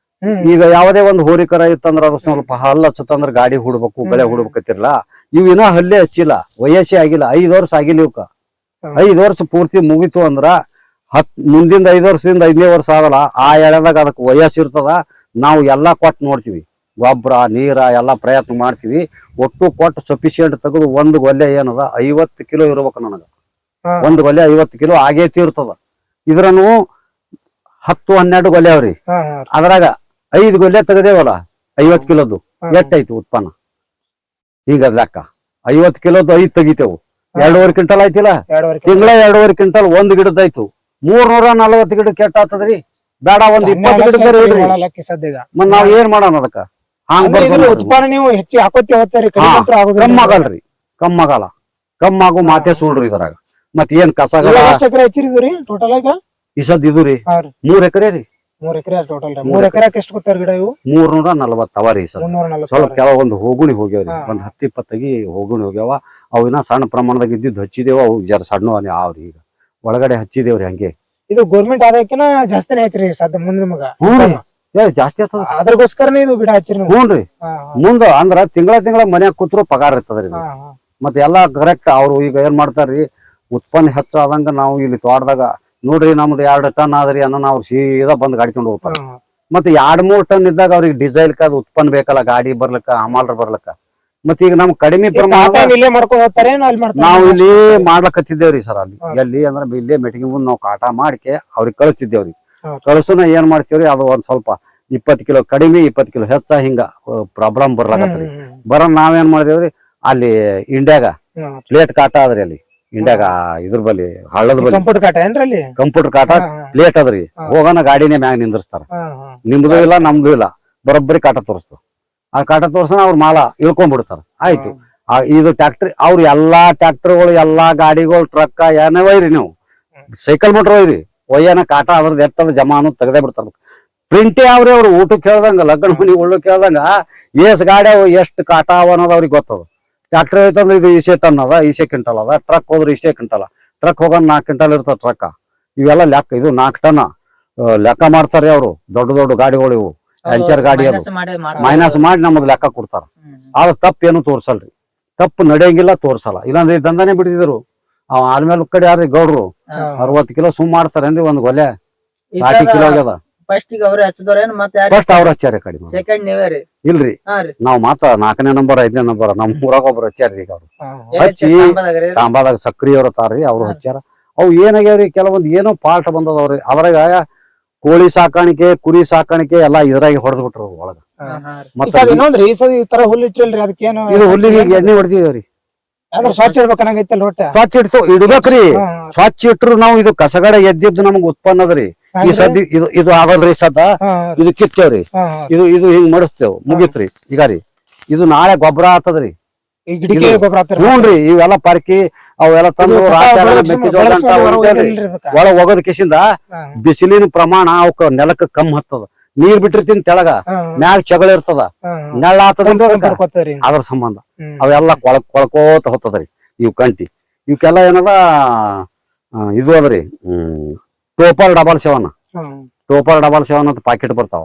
ಈಗ ಯಾವುದೇ ಒಂದು ಹೋರಿಕರ ಇತ್ತಂದ್ರ ಅದು ಸ್ವಲ್ಪ ಹಲ್ಲ ಹಚ್ಚತ್ತಂದ್ರ ಗಾಡಿ ಹುಡ್ಬೇಕು ಬೆಳೆ ಹುಡ್ಬೇಕತ್ತಿರಲ್ಲ. ಇವ್ ಇನ್ನ ಹಲ್ಲೆ ಹಚ್ಚಿಲ್ಲ ವಯಸ್ಸೇ ಆಗಿಲ್ಲ 5 ವರ್ಷ ಆಗಿಲ್ಲ ಇವಕ್ಕ. 5 ವರ್ಷ ಪೂರ್ತಿ ಮುಗಿತು ಅಂದ್ರ ಮುಂದಿಂದ 5 ವರ್ಷದಿಂದ 5ನೇ ವರ್ಷ ಆಗಲ್ಲ ಆ ಎಳೆದಾಗ ಅದಕ್ಕೆ ವಯಸ್ಸು ಇರ್ತದ. ನಾವು ಎಲ್ಲಾ ಕೊಟ್ಟು ನೋಡ್ತೀವಿ ಗೊಬ್ಬರ ನೀರ ಎಲ್ಲಾ ಪ್ರಯತ್ನ ಮಾಡ್ತೀವಿ. ಒಟ್ಟು ಕೊಟ್ಟು ಸಫಿಶಿಯಂಟ್ ತೆಗೆದು ಒಂದು ಗೊಲ್ಲೆ ಏನದ 50 ಕಿಲೋ ಇರ್ಬೇಕು ನನಗ. ಒಂದು ಗೊಲ್ಲೆ 50 ಕಿಲೋ ಆಗೇತಿ ಇರ್ತದ. ಇದ್ರನು 10-12 ಗೊಲ್ಲೆ ಅವ್ರಿ. ಅದ್ರಾಗ 5 ಗೊಲ್ಲೆ ತೆಗದೇವಲ್ಲ 50 ಕಿಲೋದು ಎಷ್ಟೈತಿ ಉತ್ಪನ್ನ? ಈಗ ಲೆಕ್ಕ 50 ಕಿಲೋದು 5 ತೆಗಿತೇವು 2.5 ಕ್ವಿಂಟಲ್ ಆಯ್ತಿಲ್ಲ. ತಿಂಗಳ 2.5 ಕ್ವಿಂಟಲ್ ಒಂದ್ ಗಿಡದಾಯ್ತು. 340 ಗಿಡ ಕೆಟ್ಟ ಆತದ್ರಿ. ಬೇಡ ಒಂದ್ 20 ಗಿಡ ಇಡ್ರಿ. ಮತ್ ನಾವ್ ಏನ್ ಮಾಡೋಣ ಅದಕ್ಕ? ಉತ್ಪನ್ನ ನೀವು ಹೆಚ್ಚಿಗೆ ಹಾಕೋತೀವಿ ಕಮ್ಮಾಗಲ್ರಿ ಕಮ್ಮಾಗಲ್ಲ. ಕಮ್ಮಾಗು ಮಾತೆ ಸುಳ್ರಿ ಇದ್ರಾಗ. ಮತ್ ಏನ್ ಕಸ ಎಕರೆ ಹೆಚ್ಚಿರಿದ್ರಿ ಟೋಟಲ್ ಆಗ? ಈ ಸದ್ ಇದು ರೀ ಹಾ ರೀ 3 ಎಕರೆ ರೀ 3 ಎಕರೆ ಟೋಟಲ್ ರೀ 3 ಎಕರೆಕ್ಕೆ ಎಷ್ಟು ಕೊಡ್ತಾರ ಗಿಡ ಇವು 340 ಅವ ರೀ ಸರ್ 340 ಸ್ವಲ್ಪ ಕೆಲವೊಂದು ಹೋಗುಣಿ ಹೋಗ್ಯಾವ್ರಿ ಹಾ. ಒಂದ್ 10-20 ಹೋಗುಣಿ ಹೋಗ್ಯಾವ ಅವಿನ ಸಣ್ಣ ಪ್ರಮಾಣದಾಗ ಇದ್ದಿದ್ದು ಹಚ್ಚಿದೇವ ಅವು ಜರ ಸಣ್ಣ ಆವ್ರಿ ಈಗ ಒಳಗಡೆ ಹಚ್ಚಿದೇವ್ರಿ ಹಂಗೆ ಇದು ಗೌರ್ಮೆಂಟ್ ಆದಾಯಕ್ಕಿನ ಜಾಸ್ತಿನೇ ಐತ್ರಿ ಸದ್ಯ ಮುಂದೆ ನಿಮಗ ಜಾಸ್ತಿ ಆಗ್ತದ ಅದ್ರಗೋಸ್ಕರನೇ ಇದು ಗಿಡ ಹಚ್ಚಿರಿ ನೀವು ಹ್ಞೂನ್ರಿ ಮುಂದ ಅಂದ್ರ ತಿಂಗಳ ಮನ್ಯಾಗ ಕೂತ್ರು ಪಗಾರ ಇರ್ತದ್ರಿ ಇದು. ಮತ್ತೆ ಎಲ್ಲಾ ಕರೆಕ್ಟ್ ಅವ್ರು ಈಗ ಏನ್ ಮಾಡ್ತಾರ್ರಿ ಉತ್ಪನ್ನ ಹೆಚ್ಚಾದಂಗ ನಾವು ಇಲ್ಲಿ ತೋಟದಾಗ ನೋಡ್ರಿ ನಮ್ದು 2 ಟನ್ ಆದ್ರಿ ಅನ್ನ ನಾವು ಸೀದಾ ಬಂದ್ ಗಾಡಿಕೊಂಡು ಹೋಗ್ತಾರ ಮತ್ತೆ 2-3 ಟನ್ ಇದ್ದಾಗ ಅವ್ರಿಗೆ ಡೀಸೆಲ್ ಅದು ಉತ್ಪನ್ನ ಬೇಕಲ್ಲ ಗಾಡಿ ಬರ್ಲಕ್ಕ ಹಮಾಲ್ರ ಬರ್ಲಕ್ಕ ಮತ್ತೆ ಈಗ ನಮ್ ಕಡಿಮೆ ಪ್ರಮಾಣ ಇಲ್ಲೇ ಮಾಡ್ಕೊಂಡ್ ಹೋಗ್ತಾರೆ ಅಲ್ಲಿ ಮಾಡ್ತಾರೆ ನಾವು ಇಲ್ಲಿ ಮಾಡ್ಲಕತ್ತಿದ್ದೇವ್ರಿ ಸರ್ ಅಲ್ಲಿ ಎಲ್ಲಿ ಅಂದ್ರೆ ಇಲ್ಲೇ ಮೆಟ್ಟಿಗೆ ಮುಂದ್ ನಾವು ಕಾಟ ಮಾಡ್ಕೆ ಅವ್ರಿಗೆ ಕಳಿಸ್ತಿದ್ದೇವ್ರಿ ಕಳ್ಸುನ ಏನ್ ಮಾಡ್ತೀವ್ರಿ ಅದು ಒಂದ್ ಸ್ವಲ್ಪ 20 ಕಿಲೋ ಕಡಿಮೆ 20 ಕಿಲೋ ಹೆಚ್ಚ ಹಿಂಗ ಪ್ರಾಬ್ಲಮ್ ಬರ್ಲಕತ್ರಿ ನಾವೇನ್ ಮಾಡಿದೇವ್ರಿ ಅಲ್ಲಿ ಇಂಡ್ಯಾಗ ಪ್ಲೇಟ್ ಕಾಟ ಅದ್ರಿ ಅಲ್ಲಿ ಇಂಡ್ಯಾಗ ಇದ್ರ ಬಲ್ಲಿ ಹಳ್ಳದ ಬಲ್ಲಿ ಕಂಪ್ಯೂಟರ್ ಕಾಟ ಏನ್ರಿ ಅಲ್ಲಿ ಕಂಪ್ಯೂಟರ್ ಕಾಟ ಪ್ಲೇಟ್ ಅದ್ರಿ ಹೋಗೋಣ ಗಾಡಿನೇ ಮ್ಯಾಗ ನಿಂದಿರ್ಸ್ತಾರ ನಿಮ್ದು ಇಲ್ಲ ನಮ್ದು ಇಲ್ಲ ಬರೋಬ್ಬರಿ ಕಾಟ ತೋರಿಸ್ತಾರ ಆ ಕಾಟ ತೋರ್ಸನ ಅವ್ರ ಮಾಲ ಇಳ್ಕೊಂಡ್ಬಿಡ್ತಾರ ಆಯ್ತು ಇದು ಟ್ಯಾಕ್ಟ್ರಿ ಅವ್ರು ಎಲ್ಲಾ ಟ್ಯಾಕ್ಟರ್ಗಳು ಎಲ್ಲಾ ಗಾಡಿಗಳು ಟ್ರಕ್ ಏನೇ ಒಯ್ರಿ ನೀವು ಸೈಕಲ್ ಮೋಟ್ರ್ ಒಯ್ರಿ ಒಯ್ಯನ ಕಾಟ ಅದ್ರದ್ದು ಎತ್ತದ ಜಮಾನು ತೆಗ್ದೇ ಬಿಡ್ತಾರ ಪ್ರಿಂಟೇ ಅವ್ರಿ ಅವ್ರು ಊಟಕ್ಕೆ ಕೇಳ್ದಂಗ ಲಗ್ನ ಮನಿ ಉಳ್ಳು ಕೇಳ್ದಂಗ ಎಷ್ಟ್ ಗಾಡಿ ಅವ ಎಷ್ಟು ಕಾಟ ಅವ ಅನ್ನೋದು ಅವ್ರಿಗೆ ಗೊತ್ತದ ಟ್ಯಾಕ್ಟರ್ ಐತಂದ್ರೆ ಇದು ಈಸೆ ಟನ್ ಅದ ಈಸೆ ಕ್ವಿಂಟಲ್ ಅದ ಟ್ರಕ್ ಹೋದ್ರೆ ಈಸೆ ಕ್ವಿಂಟಲ್ ಟ್ರಕ್ ಹೋಗೋಣ 4 ಕ್ವಿಂಟಲ್ ಇರ್ತದ ಟ್ರಕ್ ಇವೆಲ್ಲ ಲೆಕ್ಕ ಇದು 4 ಟನ್ ಲೆಕ್ಕ ಮಾಡ್ತಾರೆ ಅವ್ರು ದೊಡ್ಡ ಗಾಡಿಗಳು ಇವು ಪಂಚರ್ ಗಾಡಿ ಅದು ಮೈನಸ್ ಮಾಡಿ ನಮ್ಮದ್ ಲೆಕ್ಕ ಕೊಡ್ತಾರ ಆದ್ರ ತಪ್ಪ ಏನು ತೋರ್ಸಲ್ರಿ ತಪ್ಪು ನಡೆಯಂಗಿಲ್ಲ ತೋರ್ಸಲ್ಲ ಇಲ್ಲಾಂದ್ರೆ ದಂಧನೆ ಬಿಟ್ಟಿದ್ರು ಅವ್ ಆಲ್ಮೇಲೆ ಕಡೆ ಯಾರ್ರಿ ಗೌಡ್ರು 60 ಕಿಲೋ ಸುಮ್ ಮಾಡ್ತಾರೇನ್ರಿ ಒಂದ್ ಗೊಲೆ 40 ಕಿಲೋ ಆಗ್ಯದ ಫಸ್ಟ್ ಫಸ್ಟ್ ಅವ್ರ ಹಚ್ಚಾರಿ ಕಡಿಮೆ ಸೆಕೆಂಡ್ ನೀವೇ ರೀ ಇಲ್ರಿ ನಾವ್ ಮಾತ 4ನೇ ನಂಬರ್ 5ನೇ ನಂಬರ್ ನಮ್ ಊರಾಗ ಒಬ್ರು ಹಚ್ಚಾರಿ ಈಗ ಅವ್ರು ಹಚ್ಚಿ ತಾಂಬಾದಾಗ ಸಕ್ರಿ ಅವ್ರ ತಾರ್ರಿ ಅವ್ರು ಹಚ್ಚಾರ ಅವು ಏನಾಗ್ಯಾವ್ರಿ ಕೆಲವೊಂದ್ ಏನೋ ಪಾಲ್ಟ್ ಬಂದದವ್ರಿ ಅದ್ರಾಗ ಕೋಳಿ ಸಾಕಾಣಿಕೆ ಕುರಿ ಸಾಕಾಣಿಕೆ ಎಲ್ಲಾ ಇದ್ರಾಗ ಹೊಡೆದ್ ಬಿಟ್ರು ಒಳಗ ಮತ್ತೆ ಇನ್ನೊಂದ್ರಿ ಈ ಸದ ಈ ತರ ಹುಲ್ಲು ಇಟ್ಟಿಲ್ರಿ ಅದಕ್ಕೇನು ಇದು ಹುಲ್ಲಿಗೆ ಎಣ್ಣೆ ಹೊಡೆದಿದೇವ್ರಿ ಯಾವ್ದ್ರ ಸ್ವಚ್ಛ ಇಡ್ಬೇಕನ್ನಂಗೈತಲ್ಲ ಒಟ್ಟ ಸ್ವಚ್ಛ ಇಡ್ಬೇಕ್ರಿ ಸ್ವಚ್ಛ ಇಟ್ರು ನಾವು ಇದು ಕಸಗಡ ಎದ್ದಿದ್ದು ನಮಗ್ ಉತ್ಪನ್ನ ಅದರಿ ಈ ಸದ್ದಿ ಇದು ಆಗಲ್ರಿ ಸದ್ದ ಇದು ಕಿತ್ತೇವ್ರಿ ಇದು ಹಿಂಗ್ ಮಡಸ್ತೇವ್ ಮುಗಿತ್ರಿ ಈಗ ರೀ ಇದು ನಾಳೆ ಗೊಬ್ಬರ ಆತದ್ರಿ ಗಿಡಕ್ಕೆ ಗೊಬ್ಬರ ಹಾಕ್ತಾರ ಹ್ಞೂನ್ರಿ ಇವೆಲ್ಲ ಪರ್ಕಿ ಅವೆಲ್ಲ ತಂದು ಮೆಕ್ಕೆಜೋಳ ಒಳ ಒಗದ್ ಕಿಸಿಂದ ಬಿಸಿಲಿನ ಪ್ರಮಾಣ ಅವಕ್ಕ ನೆಲಕ್ಕ ಕಮ್ಮಿ ಹತ್ತದ ನೀರ್ ಬಿಟ್ಟಿರ್ತೀನಿ ತೆಳಗ ಮ್ಯಾಗ ಚಗಳ ಇರ್ತದ ನೆಳ್ಳ ಆತದ್ರಿ ಅದ್ರ ಸಂಬಂಧ ಅವೆಲ್ಲ ಕೊಳ್ಕೋತ ಹೊತ್ತದ್ರಿ ಇವ್ ಕಂಟಿ ಇವಕ್ಕೆಲ್ಲ ಏನದ ಇದು ಅದ್ರಿ ಟೋಪರ್ ಡಬಲ್ ಸೆವನ್ ಅಂತ ಪಾಕೆಟ್ ಬರ್ತಾವ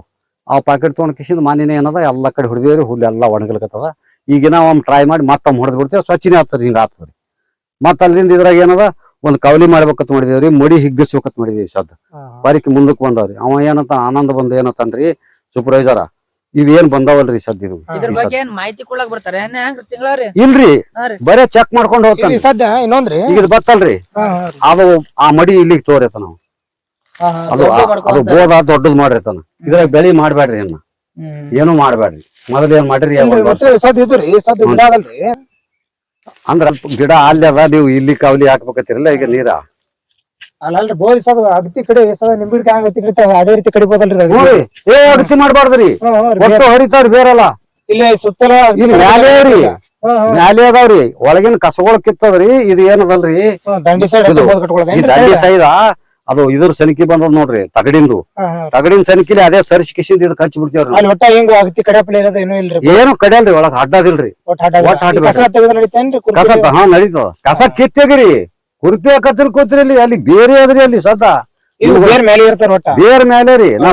ಆ ಪಾಕೆಟ್ ತೊಗೊಂಡ್ ಕಿಸಿಂದ ಮಾನಿನ ಏನದ ಎಲ್ಲಾ ಕಡೆ ಹೊಡೆದೇವ್ರಿ ಹುಲ್ಲು ಎಲ್ಲಾ ಒಣಗಲ್ಕತ್ತದ ಈಗಿನ ಒಮ್ಮೆ ಟ್ರೈ ಮಾಡಿ ಮತ್ತೊಮ್ಮೆ ಹೊಡೆದ್ ಬಿಡ್ತೇವೆ ಸ್ವಚ್ಛನೇ ಆಗ್ತದೆ ಹಿಂಗ ಆಗ್ತದ್ರಿ ಮತ್ತ ಅಲ್ಲಿಂದ ಇದ್ರಾಗ ಏನದ ಒಂದ್ ಕವಲಿ ಮಾಡ್ಬೇಕಂತ ಮಾಡಿದೇವ್ರಿ ಮಡಿ ಹಿಗ್ಗಿಸ್ಬೇಕಂತ ಮಾಡಿದೇವಿ ಸದ್ ಬಾರಿಕಿ ಮುಂದಕ್ ಬಂದವ್ರಿ ಅವ ಏನಂತ ಆನಂದ ಬಂದ ಏನಂತನ್ರಿ ಸೂಪರ್ವೈಸರ ಇವೇನ್ ಬಂದಾವಲ್ರಿ ಸದ್ ಇದು ಮಾಹಿತಿ ಕೊಡಕ್ ಬರ್ತಾರೆ ಇಲ್ರಿ ಬರೇ ಚೆಕ್ ಮಾಡ್ಕೊಂಡು ಹೋಗ್ತಾನೆ ಸದ್ಯ ಇನ್ನೊಂದ್ರಿ ಈಗ ಇದು ಬತ್ತಲ್ರಿ ಅದು ಆ ಮಡಿ ಇಲ್ಲಿಗೆ ತೋರಿತ ನಾವು ಅದು ಬೋದ ದೊಡ್ಡದ್ ಮಾಡಿರ್ತಾನ ಇದ್ರಾಗ ಬೆಳಿ ಮಾಡ್ಬೇಡ್ರಿ ಅನ್ನ ಏನು ಮಾಡ್ಬೇಡ್ರಿ ಮೊದಲು ಏನ್ ಮಾಡ್ರಿ ಅಂದ್ರ ಗಿಡ ಅಲ್ಲಿ ಅದ ನೀವು ಇಲ್ಲಿ ಕಾವಲಿ ಹಾಕ್ಬೇಕತ್ತಿರಲ್ಲ ಈಗ ನೀರ ಅಲ್ರಿ ಬೋದಿ ಸದ ಅಗತಿ ಕಡೆ ನಿಂಬಿಡಿ ಅಗತಿ ಕಡೆ ಅದೇ ರೀತಿ ಕಡಿಬೋದಲ್ರಿ ಅಗತಿ ಮಾಡ್ಬಾರ್ದ್ರಿ ಒಟ್ಟು ಹೊಡಿತಾರ ಬೇರಲ್ಲ ಇಲ್ಲಿ ಸುತ್ತಲ ಇಲ್ಲಿ ಮ್ಯಾಲೆ ರೀ ಮ್ಯಾಲೆ ಅದಾವ್ರಿ ಒಳಗಿನ ಕಸಗಳು ಕಿತ್ತದ್ರಿ ಇದು ಏನದಲ್ರಿ ದಂಡಿ ಸೈಡ್ ಈ ದಂಡಿ ಸೈದ ಅದು ಇದ್ರ ಸನಿಕಿ ಬಂದದ್ ನೋಡ್ರಿ ತಗಡಿನ ಸನಿಕಿಲಿ ಅದೇ ಸರಿಸಿ ಕಿಸಿಂದ ಇದು ಕಚ್ಚಿ ಬಿಡ್ತೇವ್ರಿ ಅಲ್ಲಿ ಒಟ್ಟ ಹಿಂಗ ಅಗತಿ ಕಡಿಯಪ್ಲೆ ಇರೋದು ಏನೂ ಇಲ್ರಿ ಏನು ಕಡಿಯಲ್ರಿ ಒಳಗ್ ಅಡ್ಡದಿಲ್ರಿ ಕಸ ಹಾ ನಡೀತದ ಕಸ ಕಿತ್ತೋಗಿರಿ ಕುರ್ಪಿ ಹಾಕತ್ತಿರ್ ಕೂತ್ರಿ ಅಲ್ಲಿ ಬೇರೆ ಅದ್ರಿ ಅಲ್ಲಿ ಸದ ಬೇರ್ ಮೇಲೆ ಇರ್ತಾರ ಒಟ್ಟ ಬೇರ್ ಮೇಲೆ ರೀ ನಾ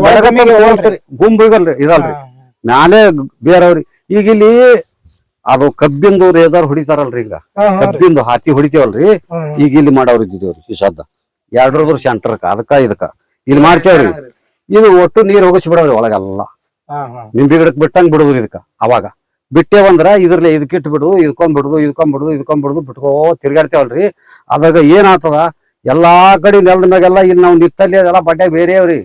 ಗುಂಬು ಇದಲ್ರಿ ಮ್ಯಾಲೆ ಬೇರವ್ರಿ ಈಗ ಇಲ್ಲಿ ಅದು ಕಬ್ಬಿಂದು ರೇಜರ್ ಹೊಡಿತಾರಲ್ರಿ ಈಗ ಕಬ್ಬಿಂದು ಹಾತಿ ಹೊಡಿತೇವಲ್ರಿ ಈಗ ಇಲ್ಲಿ ಮಾಡವ್ರ ಇದ್ದಿದ್ದೇವ್ರಿ ಈ ಸದ್ದ 2 ವರ್ಷ ಸೆಂಟರ್ಕ ಅದಕ್ಕ ಇದಕ್ಕ ಇಲ್ಲಿ ಮಾಡ್ತೇವ್ರಿ ಇದು ಒಟ್ಟು ನೀರ್ ಹೋಗಿಸಿ ಬಿಡವ್ರಿ ಒಳಗೆಲ್ಲ ನಿಂಬಿ ಗಿಡಕ್ ಬಿಟ್ಟಂಗ್ ಬಿಡುದ್ರಿ ಇದಕ್ಕ ಅವಾಗ ಬಿಟ್ಟೇವಂದ್ರ ಇದ್ರಲ್ಲೇ ಇದಕ್ಕಿಟ್ಟು ಬಿಡುದು ಇದಕೊಂಡ್ಬಿಡುದು ಬಿಟ್ಕೋ ತಿರ್ಗಾಡ್ತೇವಲ್ರಿ ಅದಾಗ ಏನ್ ಆತದ ಎಲ್ಲಾ ಕಡೆ ನೆಲದ ಮ್ಯಾಗೆಲ್ಲ ಇಲ್ಲಿ ನಾವ್ ನಿತ್ತಲ್ಲಿ ಅದೆಲ್ಲ ಬಡ್ಡೆ ಬೇರೆಯವ್ರಿ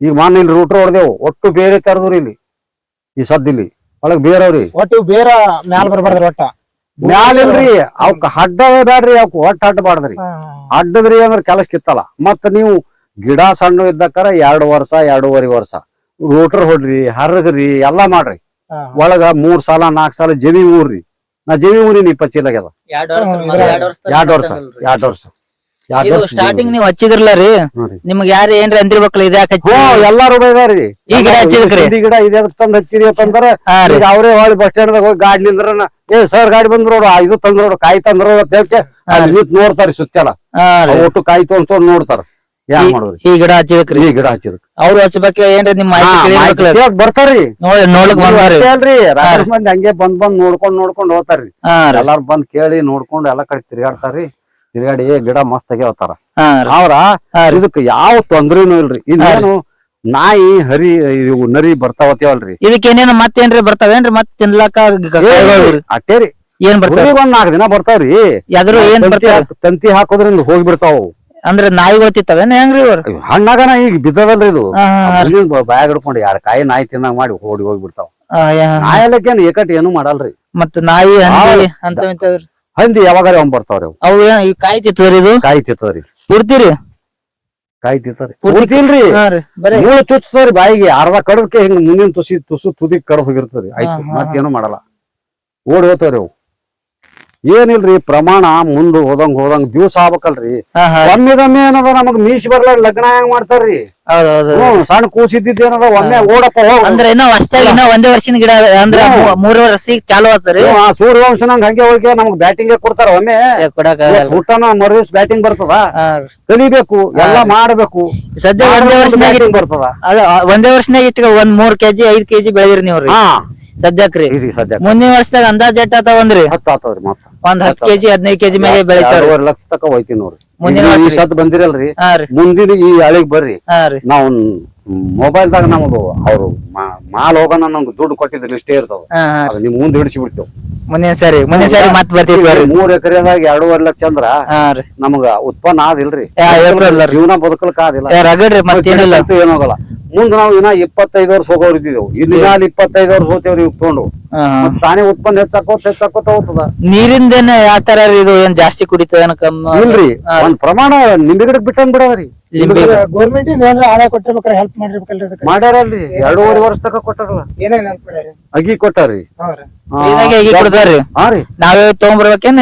ಈಗ ಮಾನ್ ಇಲ್ಲಿ ರೂಟ್ರ್ ಹೊಡೆದೇವು ಒಟ್ಟು ಬೇರೆ ತರದ್ರಿ ಇಲ್ಲಿ ಈ ಸದ್ದಿಲ್ಲಿ ಒಳಗ್ ಬೇರವ್ರಿ ಒಟ್ಟು ಬೇರೆ ಮ್ಯಾಲ್ ಬರ್ಬಾರ್ದ್ರಿ ಒಟ್ಟ ಮ್ಯಾಲಿಲ್ರಿ ಅವಕ್ ಹಡ್ಡ ಬ್ಯಾಡ್ರಿ ಅವಕ್ ಒಟ್ಟ ಅಡ್ಡಬಾರ್ದ್ರಿ ಅಡ್ಡದ್ರಿ ಅಂದ್ರ ಕೆಲಸ ಕಿತ್ತಲ್ಲ ಮತ್ತ ನೀವು ಗಿಡ ಸಣ್ಣ ಇದ್ದಕ್ಕಾರ 2 ವರ್ಷ 2.5 ವರ್ಷ ರೂಟರ್ ಹೊಡ್ರಿ ಹರಗ್ರಿ ಎಲ್ಲಾ ಮಾಡ್ರಿ ಒಳಗ 3 ಸಾಲ 4 ಸಾಲ ಜಮಿ ಊರ್ರಿ ನಾ ಜಮಿ ಊರಿನ 20 ಚೀಲ ಆಗ್ಯದ 2 ವರ್ಷ ಸ್ಟಾರ್ಟಿಂಗ್ ನೀವ್ ಹಚ್ಚಿದ್ರಲ್ಲ ರೀ ನಿಮ್ಗೆ ಯಾರು ಏನ್ರಿ ಅಂದಿರ್ಬೇಕಲ್ಲ ಇದ್ಯಾಕ ಎಲ್ಲಾರು ಬೈದಾರಿ ಈ ಗಿಡ ಹಚ್ಚಿದ್ರಿ ಗಿಡ ಇದೇ ತಂದ್ ಹಚ್ಚಿರಿ ಅಂತಂದ್ರ ಈಗ ಅವ್ರೇ ಹೊಳಿ ಬಸ್ ಸ್ಟ್ಯಾಂಡ್ ದಾಗ ಹೋಗಿ ಗಾಡಿ ನಿಂದ್ರ ಏ ಸರ್ ಗಾಡಿ ಬಂದ್ರು ಇದು ತಂದ್ರು ಕಾಯಿ ತಂದ್ರು ಅಂತ ಹೇಳ್ಕೆ ನೋಡ್ತಾರಿ ಸುತ್ತಲ ಒಟ್ಟು ಕಾಯಿ ತೊಗೊಂಡ್ ನೋಡ್ತಾರ ಯಾನ್ ಮಾಡುದ್ರಿ ಈ ಗಿಡ ಹಚ್ಚಿದಕ್ರಿ ಈ ಗಿಡ ಹಚ್ಚಿದಕ್ ಅವ್ರು ಹಚ್ಬೇಕ ಏನ್ರಿ ನಿಮ್ ಮಾಹಿತಿ ಬರ್ತಾರ್ರಿ ನೋಡಕ್ ಅಲ್ರಿ ಮಂದಿ ಹಂಗೆ ಬಂದ್ ನೋಡ್ಕೊಂಡ್ ಹೋಗ್ತಾರ್ರಿ ಎಲ್ಲಾರು ಬಂದ್ ಕೇಳಿ ನೋಡ್ಕೊಂಡು ಎಲ್ಲಾ ಕಡೆ ತಿರ್ಗಾಡ್ತಾರ್ರಿ ತಿರ್ಗಾಡಿ ಗಿಡ ಮಸ್ತ್ ಆಗ್ಯಾವತಾರ ಅವ್ರ ಇದಕ್ ಯಾವ ತೊಂದ್ರೆನೂ ಇಲ್ರಿ ಇದೇನು ನಾಯಿ ಹರಿ ಇವು ನರಿ ಬರ್ತಾವತ್ತೇವಲ್ರಿ ಇದಕ್ಕೆ ಏನೇನು ಮತ್ತೇನ್ರಿ ಬರ್ತಾವೇನ್ರಿ ಮತ್ ತಿನ್ಲಾಕ ಅಟ್ಟೇರಿ ಏನ್ ಬರ್ತಾವ ಒಂದ್ 4 ದಿನ ಬರ್ತಾವ್ರಿ ಯಾವ್ದ್ರು ಏನ್ ಬರ್ತಾವ ತಂತಿ ಹಾಕೋದ್ರಿಂದ ಹೋಗ್ಬಿಡ್ತಾವ ಅಂದ್ರ ನಾಯಿ ಗೊತ್ತಿತ್ತವೇನ ಹೆಂಗ್ರಿ ಇವ್ರು ಹಣ್ಣಾಗನ ಈಗ ಬಿದ್ದದಲ್ರಿ ಇದು ಬ್ಯಾಗ್ ಹಿಡ್ಕೊಂಡು 2 ಕಾಯಿ ನಾಯಿ ತಿನ್ನಂಗ್ ಮಾಡಿ ಹೋಗ್ಬಿಡ್ತಾವ ನಾಯಿ ಎಲ್ಲಕ್ಕೇನ್ ಏಕಟ್ ಏನು ಮಾಡಲ್ರಿ ಮತ್ ನಾಯಿ ಹಂದಿ ಅಂತ ಹಂದಿ ಯಾವಾಗಾರ ಒಂದ್ ಬರ್ತಾವ್ರಿ ಅವು ಈ ಕಾಯಿ ತಿತ್ತದ್ರಿ ಇದು ಕಾಯಿ ತಿತ್ತದ್ರಿ ಪೂರ್ತಿರಿ ಕಾಯಿ ತಿತ್ತರಿ ಪೂರ್ತಿಲ್ರಿ ಮೂಳು ಚುಚ್ಚತವ್ರಿ ಬಾಯಿಗೆ ಅರ್ಧ ಕಡದಕ್ಕೆ ಹಿಂಗ್ ಮುಂದಿನ ತುದಿ ಕಡದ್ ಹೋಗಿರ್ತದ್ರಿ ಆಯ್ತು ಮತ್ತೇನು ಮಾಡಲ್ಲ ಓಡಿ ಹೋಗ್ತಾವ್ರಿ ಅವು ಏನಿಲ್ರಿ ಪ್ರಮಾಣ ಮುಂದ್ ಹೋದಂಗ್ ದಿವ್ಸ ಆಗ್ಬೇಕಲ್ರಿ ಒಮ್ಮೆದೊಮ್ಮೆ ಏನದ ನಮಗ್ ಮೀಸಿ ಬರ್ಲ ಲಗ್ನ ಹೆಂಗ್ ಮಾಡ್ತಾರ್ರಿ ಸಣ್ಣ ಕೂಸಿದ್ದಿದ್ ಏನದ ಒಮ್ಮೆ ಓಡಪ್ಪ ಅಂದ್ರೆ ಇನ್ನ ಹೊಸ್ತಾಗಿ ಇನ್ನ ಒಂದೇ ವರ್ಷದ ಗಿಡ ಅಂದ್ರ 3 ವರ್ಷ ಚಾಲು ಆತರಿ ಸೂರ್ಯವಂಶ ನಂಗ್ ಹಂಗೆ ಹೋಗಿ ನಮಗ್ ಬ್ಯಾಟಿಂಗ್ ಕೊಡ್ತಾರ ಒಮ್ಮೆ ಊಟನ ಮರುದಿವ್ಸ ಬ್ಯಾಟಿಂಗ್ ಬರ್ತದ ಕಲಿಬೇಕು ಎಲ್ಲಾ ಮಾಡ್ಬೇಕು ಸದ್ಯ ಒಂದೇ ವರ್ಷನಾಗ ಬರ್ತದ ಒಂದೇ ವರ್ಷನಾಗ ಇಟ್ಟ ಒಂದ್ 3 kg 5 kg ಬೆಳೆದಿರಿ ನೀವ್ರಿ ಸದ್ಯಕ್ರಿ ಮುಂದಿನ ವರ್ಷದಾಗ ಅಂದಾಜ್ ಎಟ್ಟ ಆತಾವಂದ್ರಿ 10 ಆತವ್ರಿ ಮತ್ತ ಒಂದ್ 10 kg 15 kg ಮೇಲೆ ಬೆಳಿತಾರ 2.5 ಲಕ್ಷ ತಕ ಹೋಯ್ತಿ ನೋಡ್ರಿ ಸದ್ ಬಂದಿರಲ್ರಿ ಮುಂದಿನ ಈ ಹಳಿಗ್ ಬರ್ರಿ ನಾವ್ ಮೊಬೈಲ್ದಾಗ ನಮ್ದು ಅವ್ರು ಮಾಲ್ ಹೋಗೋಣ ನಮ್ಗೆ ದುಡ್ಡು ಕೊಟ್ಟಿದ್ರ ಇಷ್ಟೇ ಇರ್ತಾವ ನಿಮ್ ಮುಂದ್ ಹಿಡಿಸಿ ಬಿಡ್ತೇವ್ ಮುಂದಿನ ಸರಿ ಮತ್ ಬರ್ತಿದ್ವಿ 3 ಎಕರೆದಾಗ 2.5 ಲಕ್ಷ ಅಂದ್ರ ನಮಗ ಉತ್ಪನ್ನ ಆದಿಲ್ರಿ ಜೀವನ ಬದುಕಲ್ಕ ಆದಿಲ್ಲ ರಗಡ್ರಿ ಮತ್ತೇನಿಲ್ಲ ಏನಾಗಲ್ಲ ಮುಂದ್ ನಾವ್ ಇನ್ನ 25 ವರ್ಷ ಹೋಗೋರಿದ್ದೀವಿ ಇಲ್ಲಿ 25 ವರ್ಷ ಹೋಗ್ತೇವ್ರಿ ತಗೊಂಡು ತಾನೇ ಉತ್ಪನ್ನ ಹೆಚ್ಚಾಕೋತ ಹೋಗ್ತದ ನೀರಿಂದೇನ ಯಾವ ತರ ಇದು ಏನ್ ಜಾಸ್ತಿ ಕುಡಿತದ ಇಲ್ರಿ ಒಂದ್ ಪ್ರಮಾಣ ನಿಂಬೆ ಗಿಡಕ್ ಬಿಟ್ಟಂಗ್ ಬಿಡದ್ರಿ ಗೌರ್ಮೆಂಟ್ ಇಂದ ಏನಾರ ಆದಾಯ ಕೊಟ್ಟಿರ್ಬೇಕ್ರಿ ಹೆಲ್ಪ್ ಮಾಡಿರ್ಬೇಕಲ್ರಿ ಮಾಡ್ಯಾರಲ್ರಿ 2.5 ವರ್ಷ ತಕ ಕೊಟ್ಟಾರಲ್ಲ ಏನೇನ್ ಹೆಲ್ಪ್ ಮಾಡ್ಯಾರಿ ಅಗಿ ಕೊಟ್ಟಾರ್ರಿ ನಾವೇ ತಗೊಂಡ್ಬರ್ಬೇಕೇನ್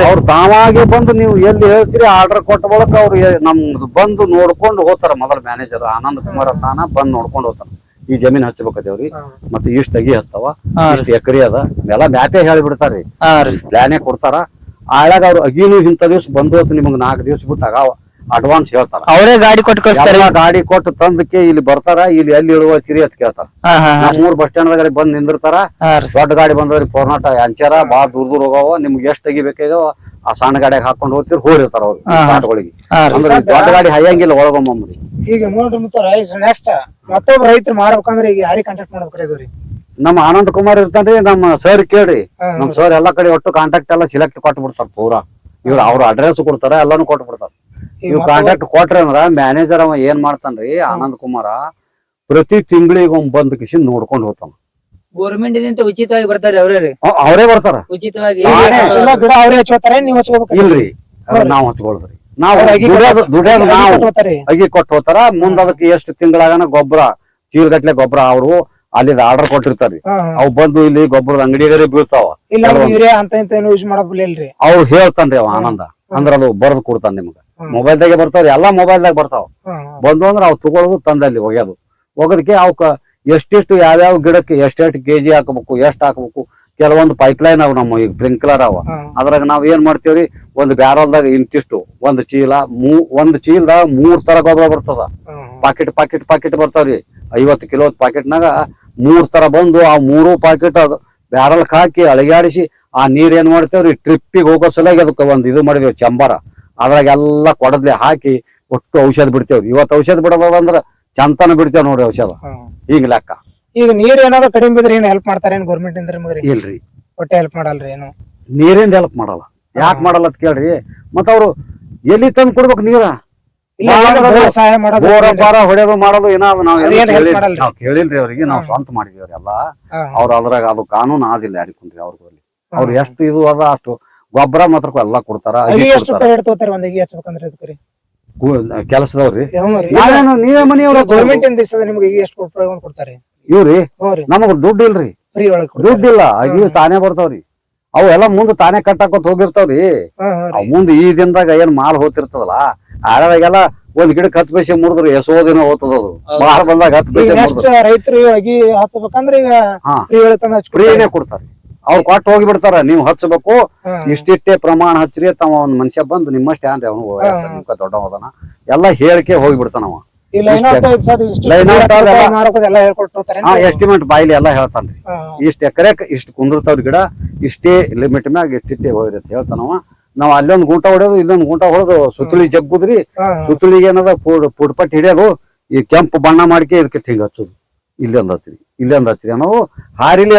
ಅವ್ರು ತಾವಾಗೆ ಬಂದು ನೀವು ಎಲ್ಲಿ ಹೇಳ್ತೀರಿ ಆರ್ಡರ್ ಕೊಟ್ಟ ಬಳಕ ಅವ್ರು ನಮ್ದು ಬಂದು ನೋಡ್ಕೊಂಡು ಹೋಗ್ತಾರ ಮೊದಲ ಮ್ಯಾನೇಜರ್ ಆನಂದ್ ಕುಮಾರ್ ತಾನ ಬಂದ್ ನೋಡ್ಕೊಂಡು ಹೋಗ್ತಾರ ಈ ಜಮೀನ್ ಹಚ್ಚಬೇಕದೇವ್ರಿ ಮತ್ತೆ ಇಷ್ಟ ಅಗಿ ಹತ್ತವ ಇಷ್ಟ ಎಕರೆ ಅದ ಎಲ್ಲ ಮ್ಯಾಪೇ ಹೇಳಿಬಿಡ್ತಾರ್ರಿ ಪ್ಲಾನೇ ಕೊಡ್ತಾರ ಆಳಾಗ ಅವ್ರು ಅಗಿನೂ ಇಂಥ ದಿವ್ಸ ಬಂದು ನಿಮಗ್ 4 ದಿವ್ಸ ಬಿಟ್ಟಾಗ ಅಡ್ವಾನ್ಸ್ ಹೇಳ್ತಾರ ಅವರೇ ಗಾಡಿ ಕೊಟ್ಟು ಕಳಿಸ್ತಾರ ಗಾಡಿ ಕೊಟ್ಟು ತಂದಕ್ಕೆ ಇಲ್ಲಿ ಬರ್ತಾರ ಇಲ್ಲಿ ಎಲ್ಲಿ ಇಳುವ ತಿರಿ ಅಂತ ಕೇಳ್ತಾರ ನಮ್ಮೂರ್ ಬಸ್ ಸ್ಟ್ಯಾಂಡ್ ದಾಗ ಬಂದ್ ನಿಂದಿರ್ತಾರ ದೊಡ್ಡ ಗಾಡಿ ಬಂದವ್ರಿ ಪೋರ್ನಾಟ ಅಂಚಾರ ಬಾಳ ದೂರ ಹೋಗವ ನಿಮ್ಗೆ ಎಷ್ಟ್ ತೆಗಿಬೇಕಾಗ್ಯಾವ ಆ ಸಣ್ಣ ಗಾಡಿಯಾಗ ಹಾಕೊಂಡ್ ಹೋಗ್ತಿರ್ ಹೋಗಿರ್ತಾರ ಅವ್ರು ಆಟಗಳಿಗೆ ಅಂದ್ರೆ ದೊಡ್ಡ ಗಾಡಿ ಹಯ್ಯಂಗಿಲ್ಲ ಒಳಗೊಮ್ಮರಿ ಈಗ ನೆಕ್ಸ್ಟ್ ಮತ್ತೊಬ್ಬ ರೈತರು ಮಾಡ್ಬೇಕಂದ್ರೆ ಈಗ ಯಾರಿಗೆ ಕಾಂಟ್ಯಾಕ್ಟ್ ಮಾಡ್ಬೇಕ್ರಿ ಇದ್ರಿ ನಮ್ಮ ಆನಂದ್ ಕುಮಾರ್ ಇರ್ತಾನ್ರಿ ನಮ್ಮ ಸರ್ ಕೇಳ್ರಿ ನಮ್ ಸರ್ ಎಲ್ಲಾ ಕಡೆ ಒಟ್ಟು ಕಾಂಟ್ಯಾಕ್ಟ್ ಎಲ್ಲಾ ಸಿಲೆಕ್ಟ್ ಕೊಟ್ಟು ಬಿಡ್ತಾರ ಪೂರಾ ಇವ್ರು ಅವ್ರ ಅಡ್ರೆಸ್ ಕೊಡ್ತಾರ ಎಲ್ಲಾನು ಕೊಟ್ಟು ಬಿಡ್ತಾರ ಇವ್ ಕಾಂಟ್ಯಾಕ್ಟ್ ಕೊಟ್ರಿ ಅಂದ್ರ ಮ್ಯಾನೇಜರ್ ಅವ ಏನ್ ಮಾಡ್ತಾನ್ರಿ ಆನಂದ್ ಕುಮಾರ ಪ್ರತಿ ತಿಂಗಳಿಗೆ ಬಂದ್ ಕಿಶನ್ ನೋಡ್ಕೊಂಡ್ ಹೋಗ್ತಾನ ಗೌರ್ಮೆಂಟ್ ಇಂದ ಉಚಿತವಾಗಿ ಬರ್ತಾರೆ ಅವರೇ ಬರ್ತಾರ ಉಚಿತವಾಗಿ ಗಿಡ ಅವ್ರೇ ಹಚ್ಕೋತಾರೆ ನೀವ್ ಹಚ್ಕೋಬೇಕು ಇಲ್ರಿ ನಾವ್ ಹಚ್ಕೊಳ್ರಿ ನಾವು ದುಡಿಯೋದು ನಾವು ಅಗಿ ಕೊಟ್ಟು ಹೋಗ್ತಾರ ಮುಂದ್ ಅದಕ್ಕೆ ಎಷ್ಟು ತಿಂಗಳಾಗನ ಗೊಬ್ಬರ ಚೀಲ್ಗಟ್ಲೆ ಗೊಬ್ಬರ ಅವ್ರು ಅಲ್ಲಿ ಆರ್ಡರ್ ಕೊಟ್ಟಿರ್ತಾರಿ ಅವ್ ಬಂದು ಇಲ್ಲಿ ಗೊಬ್ಬರದ ಅಂಗಡಿಗಾರೆ ಬೀಳ್ತಾವ ಅವ್ರು ಹೇಳ್ತಾನ್ರಿ ಅವ ಆನಂದ ಅಂದ್ರ ಅದು ಬರೆದು ಕೊಡ್ತಾನ ನಿಮ್ಗ ಮೊಬೈಲ್ದಾಗೆ ಬರ್ತಾವ್ರಿ ಎಲ್ಲಾ ಮೊಬೈಲ್ದಾಗ ಬರ್ತಾವ ಬಂದು ಅಂದ್ರ ಅವ್ ತಗೊಳೋದು ತಂದಲ್ಲಿ ಒಗ್ಯೋದು ಒಗದಕ್ಕೆ ಅವಕ್ಕ ಎಷ್ಟೆಷ್ಟು ಯಾವ್ಯಾವ ಗಿಡಕ್ಕೆ ಎಷ್ಟೆಷ್ಟು ಕೆಜಿ ಹಾಕಬೇಕು ಎಷ್ಟ್ ಹಾಕ್ಬೇಕು ಕೆಲವೊಂದು ಪೈಪ್ಲೈನ್ ಅವ್ ನಮ್ಮ ಈಗ ಸ್ಪ್ರಿಂಕ್ಲರ್ ಅವ ಅದ್ರಾಗ ನಾವ್ ಏನ್ ಮಾಡ್ತೇವ್ರಿ ಒಂದು ಬ್ಯಾರಲ್ದಾಗ ಇಂತಿಷ್ಟು ಒಂದ್ ಚೀಲ ಒಂದ್ ಚೀಲದಾಗ 3 ತರ ಗೊಬ್ಬರ ಬರ್ತದ ಪಾಕೆಟ್ ಬರ್ತಾವ್ರಿ 50 ಕಿಲೋ ಪಾಕೆಟ್ನಾಗ 3 ತರ ಬಂದು ಆ 3 ಪಾಕೆಟ್ ಬ್ಯಾರಲ್ ಹಾಕಿ ಅಳಗ್ಯಾಡಿಸಿ ಆ ನೀರ್ ಏನ್ ಮಾಡ್ತೇವ್ರಿ ಟ್ರಿಪ್ಪಿಗೆ ಹೋಗೋ ಸಲುವಾಗಿ ಅದಕ್ಕೆ ಒಂದ್ ಇದು ಮಾಡಿದೇವ್ ಚಂಬಾರ ಅದ್ರಾಗ ಎಲ್ಲಾ ಕೊಡದ್ಲೆ ಹಾಕಿ ಒಟ್ಟು ಔಷಧ ಬಿಡ್ತೇವ್ರಿ ಇವತ್ತು ಔಷಧ ಬಿಡೋದಂದ್ರ ಚಂತನ ಬಿಡ್ತೇವ್ ನೋಡ್ರಿ ಔಷಧ ಈಗ ಲೆಕ್ಕ ಈಗ ನೀರ್ ಏನಾದ್ರು ಕಡಿಮೆ ಬಿದ್ರೆ ಏನ್ ಹೆಲ್ಪ್ ಮಾಡ್ತಾರ ಏನ್ ಗೌರ್ಮೆಂಟ್ ಇಂದ ಇಲ್ರಿ ಒಟ್ಟೆ ಹೆಲ್ಪ್ ಮಾಡಲ್ರಿ ಏನು ನೀರಿಂದ ಹೆಲ್ಪ್ ಮಾಡಲ್ಲ ಯಾಕೆ ಮಾಡಲ್ಲ ಅಂತ ಕೇಳ್ರಿ ಮತ್ತ ಅವ್ರು ಎಲ್ಲಿ ತಂದ್ ಕೊಡ್ಬೇಕು ನೀರ ಸಹಾಯ ಮಾಡೋದು ಹೊಡೆಯೋದು ಮಾಡೋದು ಏನಾದ್ರು ನಾವ್ ಕೇಳಿಲ್ರಿ ಅವ್ರಿಗೆ ನಾವ್ ಸ್ವಂತ ಮಾಡಿದೇವ್ರಿ ಎಲ್ಲಾ ಅವ್ರ ಅದ್ರಾಗ ಅದು ಕಾನೂನು ಆದಿಲ್ಲ ಯಾರಿಗುಂದ್ರಿ ಅವ್ರಿಗೆ ಅವ್ರು ಎಷ್ಟು ಇದು ಅದ ಅಷ್ಟು ಗೊಬ್ಬರ ಮಾತ್ರ ಎಲ್ಲಾ ಕೊಡ್ತಾರ ಕೆಲಸದವ್ರಿ ನೀವೇ ಮನೆಯವ್ರ ಗೌರ್ಮೆಂಟ್ ನಿಮ್ಗೆ ಎಷ್ಟು ಕೊಡ್ತಾರೆ ಇವ್ರಿ ನಮಗ್ ದುಡ್ಡು ಇಲ್ರಿ ದುಡ್ಡು ಇಲ್ಲ ಅಗಿ ತಾನೇ ಬರ್ತಾವ್ರಿ ಅವು ಎಲ್ಲಾ ಮುಂದ್ ತಾನೇ ಕಟ್ಟಾಕೋತ್ ಹೋಗಿರ್ತಾವ್ರಿ. ಅವ್ ಮುಂದ್ ಈ ದಿನದಾಗ ಏನ್ ಮಾಲ್ ಹೋತಿರ್ತದಲ್ಲ ಆಡಾಗೆಲ್ಲ ಒಂದ್ ಗಿಡಕ್ಕೆ 10 ಪೈಸೆ ಮುರಿದ್ರು ಎಷ್ಟೋ ದಿನ ಹೋಗ್ತದ ಅದು. ಮಾಲ್ ಬಂದಾಗ 10 ಪೈಸೆ ರೈತರು ಆಗಿ ಹಚ್ಚಬೇಕಂದ್ರೆ ಈಗ ಫ್ರೀನೇ ಕೊಡ್ತಾರೆ. ಅವ್ರು ಕೊಟ್ಟು ಹೋಗಿಬಿಡ್ತಾರ, ನೀವ್ ಹಚ್ಚಬೇಕು ಇಷ್ಟಿಷ್ಟೇ ಪ್ರಮಾಣ ಹಚ್ಚ್ರಿ. ತಮ್ಮ ಒಂದ್ ಮನುಷ್ಯ ಬಂದು ನಿಮ್ಮಷ್ಟೇ ಏನ್ರಿ ಅವನು ದೊಡ್ಡ ಹೋದನ ಎಲ್ಲಾ ಹೇಳಿಕೆ ಹೋಗಿಬಿಡ್ತಾನವ. ಎಸ್ಟಿಮೇಟ್ ಬಾಯಿಲಿ ಎಲ್ಲಾ ಹೇಳ್ತಾನ್ರಿ. ಇಷ್ಟ ಎಕರೆಕ್ ಇಷ್ಟ ಕುಂದಿರ್ತಾವ್ರಿ ಗಿಡ, ಇಷ್ಟೇ ಲಿಮಿಟ್ ಮ್ಯಾಗ ಇಷ್ಟಿಷ್ಟೇ ಹೋಗಿರತ್ ಹೇಳ್ತಾನವ. ನಾವ್ ಅಲ್ಲೊಂದ್ ಗುಂಟ ಹೊಡೆಯೋದು ಇಲ್ಲೊಂದ್ ಗುಂಟ ಹೊಡೆದು ಸುತ್ತಳಿ ಜಗ್ಗುದ್ರಿ. ಸುತ್ತಳಿಗೆ ಏನದ ಪುಡ್ಪಟ್ಟಿ ಹಿಡಿಯೋದು, ಈ ಕೆಂಪು ಬಣ್ಣ ಮಾಡಿಕೆ ಇದಕ್ಕೆ ಹಿಂಗ ಹಚ್ಚೋದು. ಇಲ್ಲೊಂದ್ ಹಚ್ಚಿರಿ ಇಲ್ಲೊಂದ್ ಹಚ್ಚಿರಿ ಅನ್ನೋದು ಹಾರಿಲಿ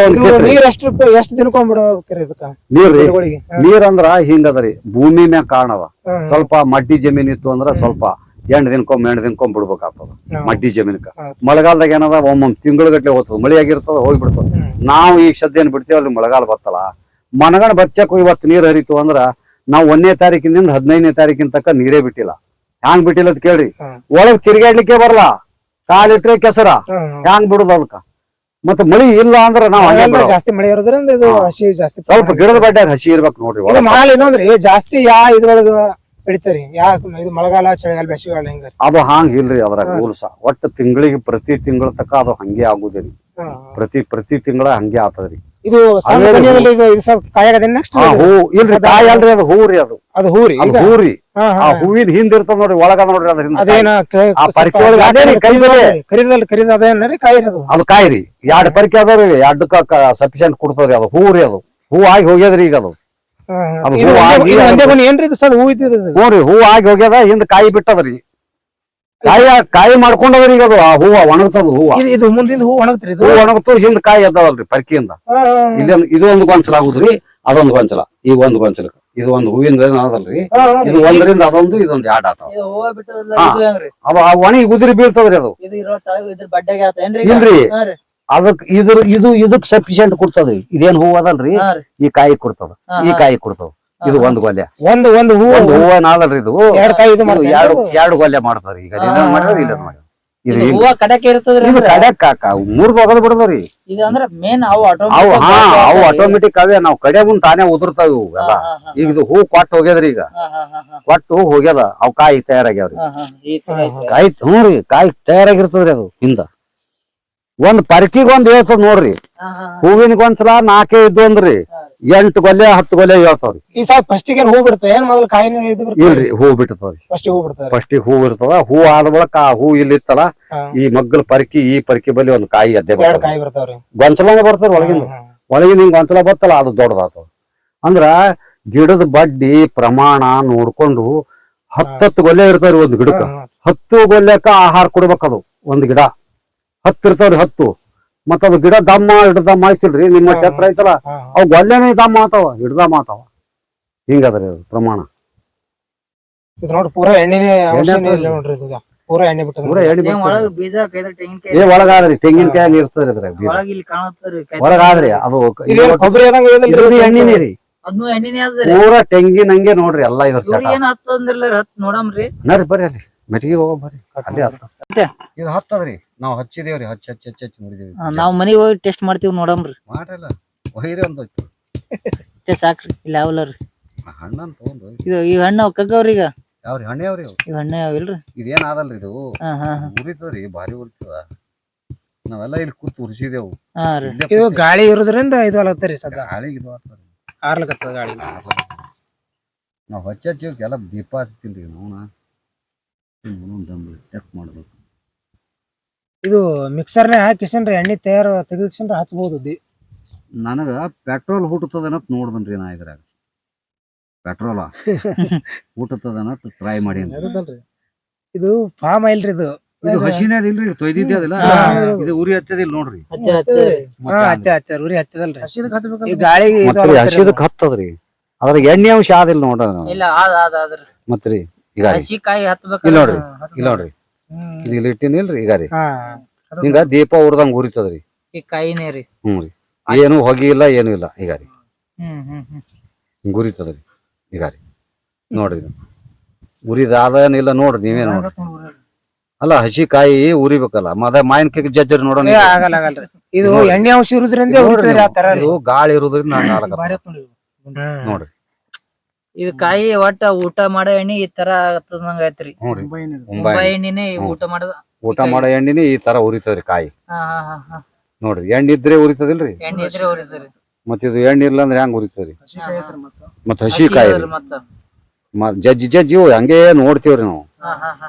ಎಷ್ಟ್ ದಿನಕ್ಕೊಂಡ್ಬಿಡ್ಬೇಕ್ರಿ ಇದಕ್ಕ ನೀರ್ ಅಂದ್ರ ಹಿಂಗದರಿ. ಭೂಮಿ ಮ್ಯಾಗ ಕಾಣವ ಸ್ವಲ್ಪ ಮಡ್ಡಿ ಜಮೀನ್ ಇತ್ತು ಅಂದ್ರ ಸ್ವಲ್ಪ 8 ದಿನಕ್ಕೊಮ್ಮೆ ಬಿಡ್ಬೇಕಾಗ್ತದ ಮಡ್ಡಿ ಜಮೀನ್ಕ. ಮಳೆಗಾಲದಾಗ ಏನದ ಒಮ್ಮೊಮ್ಮೆ ತಿಂಗಳಗಟ್ಲೆ ಹೋಗ್ತದ, ಮಳಿ ಆಗಿರ್ತದ ಹೋಗ್ಬಿಡ್ತದ. ನಾವು ಈಗ ಸದ್ಯ ಏನ್ ಬಿಡ್ತೇವ ಅಲ್ಲಿ ಮಳೆಗಾಲ ಬರ್ತಲ್ಲ, ಮನಗಣ ಬಚ್ಚಕ್ ಇವತ್ತು ನೀರ್ ಹರಿತು ಅಂದ್ರ ನಾವ್ 1ನೇ ತಾರೀಕಿನಿಂದ 15ನೇ ತಾರೀಕಿನ ತನಕ ನೀರೇ ಬಿಟ್ಟಿಲ್ಲ. ಹ್ಯಾಂಗ್ ಬಿಟ್ಟಿಲ್ಲ ಅಂತ ಕೇಳ್ರಿ. ಒಳಗ್ ತಿರ್ಗಾಡ್ಲಿಕ್ಕೆ ಬರಲ್ಲ, ಕಾಲಿಟ್ರೆ ಕೆಸರ, ಹ್ಯಾಂಗ್ ಬಿಡುದು ಅದಕ್ಕ. ಮತ್ತೆ ಮಳಿ ಇಲ್ಲ ಅಂದ್ರ ನಾವ್ ಜಾಸ್ತಿ ಮಳೆ ಇರೋದ್ರಿಂದ ಇದು ಹಸಿ ಜಾಸ್ತಿ ಸ್ವಲ್ಪ ಗಿಡದ ಬಡ್ಡ್ಯಾಗ ಹಸಿ ಇರ್ಬೇಕು ನೋಡ್ರಿ. ಮಾಲ್ ಇನ್ನೊಂದ್ರಿ ಜಾಸ್ತಿ ಇದ್ರೊಳಗ ಬೆಳಿತಾರಿ. ಇದು ಮಳೆಗಾಲ ಚಳಿಗಾಲ ಬೇಸಿಗೆಗಾಲ ಹಿಂಗ ಅದು ಹಾಂಗ್ ಇಲ್ರಿ. ಅದ್ರಾಗ ರೂಲ್ಸ ಒಟ್ಟು ತಿಂಗಳಿಗೆ ಪ್ರತಿ ತಿಂಗಳ ತಕ ಅದು ಹಂಗೆ ಆಗುದಿರಿ. ಪ್ರತಿ ತಿಂಗಳ ಹಂಗೆ ಆತದ್ರಿ. ಇದು ಹೂ ಇಲ್ರಿ, ಕಾಯಿ ಅಲ್ರಿ, ಅದು ಹೂರಿ. ಅದು ಹೂರಿ ಹೂರಿ. ಆ ಹೂವಿನ ಹಿಂದ್ ಇರ್ತದ ನೋಡ್ರಿ, ಒಳಗದ ನೋಡ್ರಿ ಅದ್ರ ಹಿಂದ ಅದು ಕಾಯಿರಿ. 2 ಪರಿಕೆ ಅದಾವ್ರಿ, 2ಕ್ಕ ಸಫಿಶಿಯಂಟ್ ಕೊಡ್ತದ್ರಿ. ಅದು ಹೂರಿ, ಅದು ಹೂ ಆಗಿ ಹೋಗ್ಯದ್ರಿ. ಈಗ ಅದು ಹೂ ಆಗಿ ಹೋಗ್ಯದ, ಹಿಂದ್ ಕಾಯಿ ಬಿಟ್ಟದ್ರಿ. ಕಾಯಿ ಮಾಡ್ಕೊಂಡದ್ರಿ. ಈಗ ಅದು ಆ ಹೂವ ಒಣಗ್ತದ. ಹೂವ ಮುಂದಿನ ಹೂ ಒಣಗ್ತರಿ, ಹೂ ಒಣಗ್ತು, ಹಿಂದ್ ಕಾಯಿ ಎದ್ದಾವಲ್ರಿ ಪರಿಕೆಯಿಂದ. ಇದು ಒಂದು ಗೊಂಚಲ ಆಗುದ್ರಿ, ಅದೊಂದು ಗೊಂಚಲ, ಈಗ ಒಂದು ಗೊಂಚಲ. ಇದು ಒಂದು ಹೂವಿನ ಅದಲ್ರಿ, ಇದು ಒಂದರಿಂದ ಅದೊಂದು, ಇದೊಂದು 2 ಆತಾವ. ಅದು ಒಣಗಿ ಉದುರಿ ಬೀಳ್ತದ್ರಿ. ಅದು ಇಲ್ರಿ, ಅದಕ್ ಇದಕ್ ಸಫಿಶಿಯಂಟ್ ಕೊಡ್ತದ್ರಿ. ಇದೇನ್ ಹೂ ಅದಲ್ರಿ, ಈ ಕಾಯಿ ಕೊಡ್ತದ, ಈ ಕಾಯಿ ಕೊಡ್ತದ. ಇದು ಒಂದು ಗೊಲ್ಲೆ, ಒಂದು ಹೂವ ನಾದಲ್ರಿ. ಇದು 2 ಗೊಲ್ಲೆ ಮಾಡ್ತಾರ. ಈಗ ಮಾಡಿದ್ರೆ ಇಲ್ಲ ಮಾಡಿ ಇದು ಕಡೆಕ್ ಮುರಿದು ಒಗದ್ ಬಿಡದ್ರಿ. ಅವು ಆಟೋಮೆಟಿಕ್ ಅವೇ ನಾವ್ ಕಡೆ ಮುಂದ್ ತಾನೇ ಉದುರ್ತಾವ ಇವು ಎಲ್ಲ. ಈಗ ಇದು ಹೂ ಕೊಟ್ಟು ಹೋಗ್ಯದ್ರಿ. ಈಗ ಕೊಟ್ಟು ಹೋಗ್ಯದ, ಅವ್ ಕಾಯಿ ತಯಾರಾಗ್ಯಾವ್ರಿ. ಕಾಯಿ ಹ್ಞೂರಿ, ಕಾಯಿ ತಯಾರಾಗಿರ್ತದ್ರಿ. ಅದು ಹಿಂದ ಒಂದ್ ಪರಿಕಿಗೊಂದ್ ಹೇಳ್ತದ ನೋಡ್ರಿ. ಹೂವಿನ ಗೊಂಚಲ 4 ಇದ್ದು ಅಂದ್ರಿ 8 ಗೊಲ್ಲೆ 10 ಗೊಲ್ಲೆ ಹೇಳ್ತಾವ್ರಿ. ಹೂ ಬಿಡ್ತದೆ ಇಲ್ರಿ, ಹೂ ಬಿಡ್ತಾವ್ರಿ. ಫಸ್ಟಿಗೆ ಹೂ ಇರ್ತದ. ಹೂ ಆದ ಬಳಕ ಆ ಹೂ ಇಲ್ಲಿತ್ತಲ್ಲ, ಈ ಮಗ್ಗಲ್ ಪರಿಕಿ, ಈ ಪರಿಕಿ ಬಲ್ಲಿ ಒಂದ್ ಕಾಯಿ ಅದ್ದೇ ಗೊಂಚಲನೇ ಬರ್ತಾರ. ಒಳಗಿನ ಹಿಂಗ್ ಗೊಂಚಲ ಬರ್ತಲ್ಲ, ಅದು ದೊಡ್ಡದಾಗ್ತದ. ಅಂದ್ರ ಗಿಡದ ಬಡ್ಡಿ ಪ್ರಮಾಣ ನೋಡ್ಕೊಂಡು 10 ಗೊಲ್ಲೆ ಇರ್ತಾವ್ರಿ ಒಂದ್ ಗಿಡಕ್ಕ. 10 ಗೊಲ್ಲೆಕ್ಕ ಆಹಾರ ಕೊಡ್ಬೇಕದು. ಒಂದ್ ಗಿಡ 10 ಇರ್ತಾವ್ರಿ, 10. ಮತ್ತ ಅದು ಗಿಡ ದಮ್ಮ ಹಿಡ್ದಮ್ಮ ಆಯ್ತಿಲ್ರಿ. ನಿಮ್ಮ ಛತ್ರ ಐತಲ್ಲ, ಅವ್ ಗೊಲ್ಲೆನೇ ದಮ್ಮ ಆತಾವ, ಹಿಡ್ದಮ್ಮ ಆತಾವ. ಹಿಂಗದ್ರಿ ಅದು ಪ್ರಮಾಣ. ಒಳಗಾದ್ರಿ ತೆಂಗಿನಕಾಯಿ ಇರ್ತದ್ರಿ. ಅದ್ರಾಗ ಒಳಗಾದ್ರಿ ಅದು ಎಣ್ಣಿನೇ ರೀ. ಪೂರಾ ತೆಂಗಿನ ಹಂಗೆ ನೋಡ್ರಿ ಎಲ್ಲ. ನೋಡ್ರಿ ಬರ್ರಿ ಅಲ್ಲಿ ಮೆಟ್ಟಿಗೆ ಹೋಗ ಬರ್ರಿ, ಅಲ್ಲಿ ಇದು ಹತ್ತದ್ರಿ. ನಾವ್ ಹಚ್ಚಿದೇವ್ರಿ, ಹಚ್ಚಿ ನೋಡಿದೇವಿ. ನಾವ್ ಮನಿಗ್ ಹೋಗಿ ಟೆಸ್ಟ್ ಮಾಡ್ತೀವಿ, ನೋಡಮ್ರಿ. ಮಾಡ್ರಲ್ಲ ಒಯ್ರಿ ಅಂತ ಸಾಕ್ರಿ. ಇಲ್ಲ ಯಾವಲ್ರಿ ಹಣ್ಣನ್ ತಗೊಂಡು ಇದು ಈ ಹಣ್ಣು ಕಗ್ಗವ್ರಿ. ಈಗ ಯಾವ್ರಿ ಹಣ್ಣೆ ಅವ್ರಿ? ಇವ್ ಹಣ್ಣೆ ಯಾವಿಲ್ರಿ? ಇದೇನ್ ಆದಲ್ರಿ, ಇದು ಉರಿತದ್ರಿ, ಭಾರಿ ಉರಿತದ. ನಾವೆಲ್ಲ ಇಲ್ಲಿ ಕೂತ್ ಉರ್ಸಿದೇವು. ಇದು ಗಾಳಿ ಇರೋದ್ರಿಂದ ಇದು ಆಗತ್ತರಿ. ಗಾಳಿಗೆ ಇದು ಆಗ್ತದ್ರಿ, ಆರ್ಲಕತ್ತದ ಗಾಳಿ. ನಾವ್ ಹಚ್ಚಿವ್ರಿ ಎಲ್ಲ ದೀಪ ಹಚ್ತಿಲ್ರಿ. ಚೆಕ್ ಮಾಡ್ಬೇಕು. ಇದು ಮಿಕ್ಸರ್ನೇ ಹಾಕಿಸನ್ರಿ, ಎಣ್ಣೆ ತೆಗಿಸ್ಕೊಂಡ್ರೆ ಹಚ್ಬಹುದು. ನನಗ ಪೆಟ್ರೋಲ್ ಹುಟ್ಟುತ್ತದನತ್ ನೋಡ್ದನ್ರಿ. ನಾ ಇದ್ರಾಗ ಪೆಟ್ರೋಲ ಹುಟ್ಟುತ್ತದನತ್ ಟ್ರೈ ಮಾಡೀನಿ. ಇದು ಪಾಮ್ ಆಯಿಲ್ ರೀ. ಇದು ಹಸಿನೇ ಅದಿಲ್ರಿ, ತೊಯ್ದಿದ್ದೆ ಅದಿಲ್ಲ. ಇದು ಉರಿ ಹತ್ತದಿಲ್ಲ ನೋಡ್ರಿ. ಉರಿ ಹತ್ತದಲ್ರಿ, ಗಾಳಿಗೆ ಹಸಿದಕ್ ಹತ್ತದ್ರಿ. ಅದ್ರಾಗ ಎಣ್ಣೆ ಅಂಶ ಆದಿಲ್ಲ ನೋಡ್ರಿ. ಮತ್ರಿ ಈಗ ಇಲ್ಲ ನೋಡ್ರಿ, ಇಲ್ಲ ನೋಡ್ರಿ, ಇದು ಇಲ್ಲಿ ಇಟ್ಟಿನಿಲ್ರಿ. ಈಗ ರೀ ಹಿಂಗ ದೀಪ ಉರ್ದಂಗ ಉರಿತದ್ರಿ. ಹ್ಞೂ ರೀ, ಏನು ಹೊಗಿ ಇಲ್ಲ, ಏನು ಇಲ್ಲ. ಈಗ ರೀ ಹಿಂಗ ಉರಿತದ್ರಿ. ಈಗ ರೀ ನೋಡ್ರಿ, ಉರಿದಾದೇನಿಲ್ಲ ನೋಡ್ರಿ. ನೀವೇ ನೋಡ್ರಿ. ಅಲ್ಲ ಹಸಿ ಕಾಯಿ ಉರಿಬೇಕಲ್ಲ. ಮಾವಿನಕಾಯಿ ಜಜ್ಜರಿ ನೋಡೋಣ. ಇದು ಎಣ್ಣೆ ಅಂಶ ಇರೋದ್ರಿಂದ ಇದು ಗಾಳಿ ಇರೋದ್ರಿಂದ ನೋಡ್ರಿ ಇದು ಕಾಯಿ ಒಟ್ಟ ಊಟ ಮಾಡೋ ಎಣ್ಣಿ ಈ ತರ ಹತ್ತದಂಗ ಐತ್ರಿ. ನೋಡ್ರಿ ಮುಂಬೈ ಎಣ್ಣಿನೇ ಊಟ ಮಾಡದ ಊಟ ಮಾಡೋ ಎಣ್ಣಿನೇ ಈ ತರ ಉರಿತದ್ರಿ ಕಾಯಿ. ಹಾ ನೋಡ್ರಿ ಎಣ್ಣೆ ಇದ್ರೆ ಉರಿತದಿಲ್ರಿ, ಎಣ್ಣೆ ಇದ್ರೆ ಉರಿತದ್ರಿ. ಮತ್ ಇದು ಎಣ್ಣೆ ಇಲ್ಲ ಅಂದ್ರೆ ಹೆಂಗ್ ಉರಿತದ್ರಿ? ಮತ್ ಹಸಿ ಹಸಿ ಕಾಯಿ ಅದ್ರಿ ಮತ್ತ. ಜಜ್ಜಿ ಜಜ್ಜಿ ಹಂಗೆ ನೋಡ್ತೀವ್ರಿ ನಾವು. ಹಾ ಹಾ ಹಾ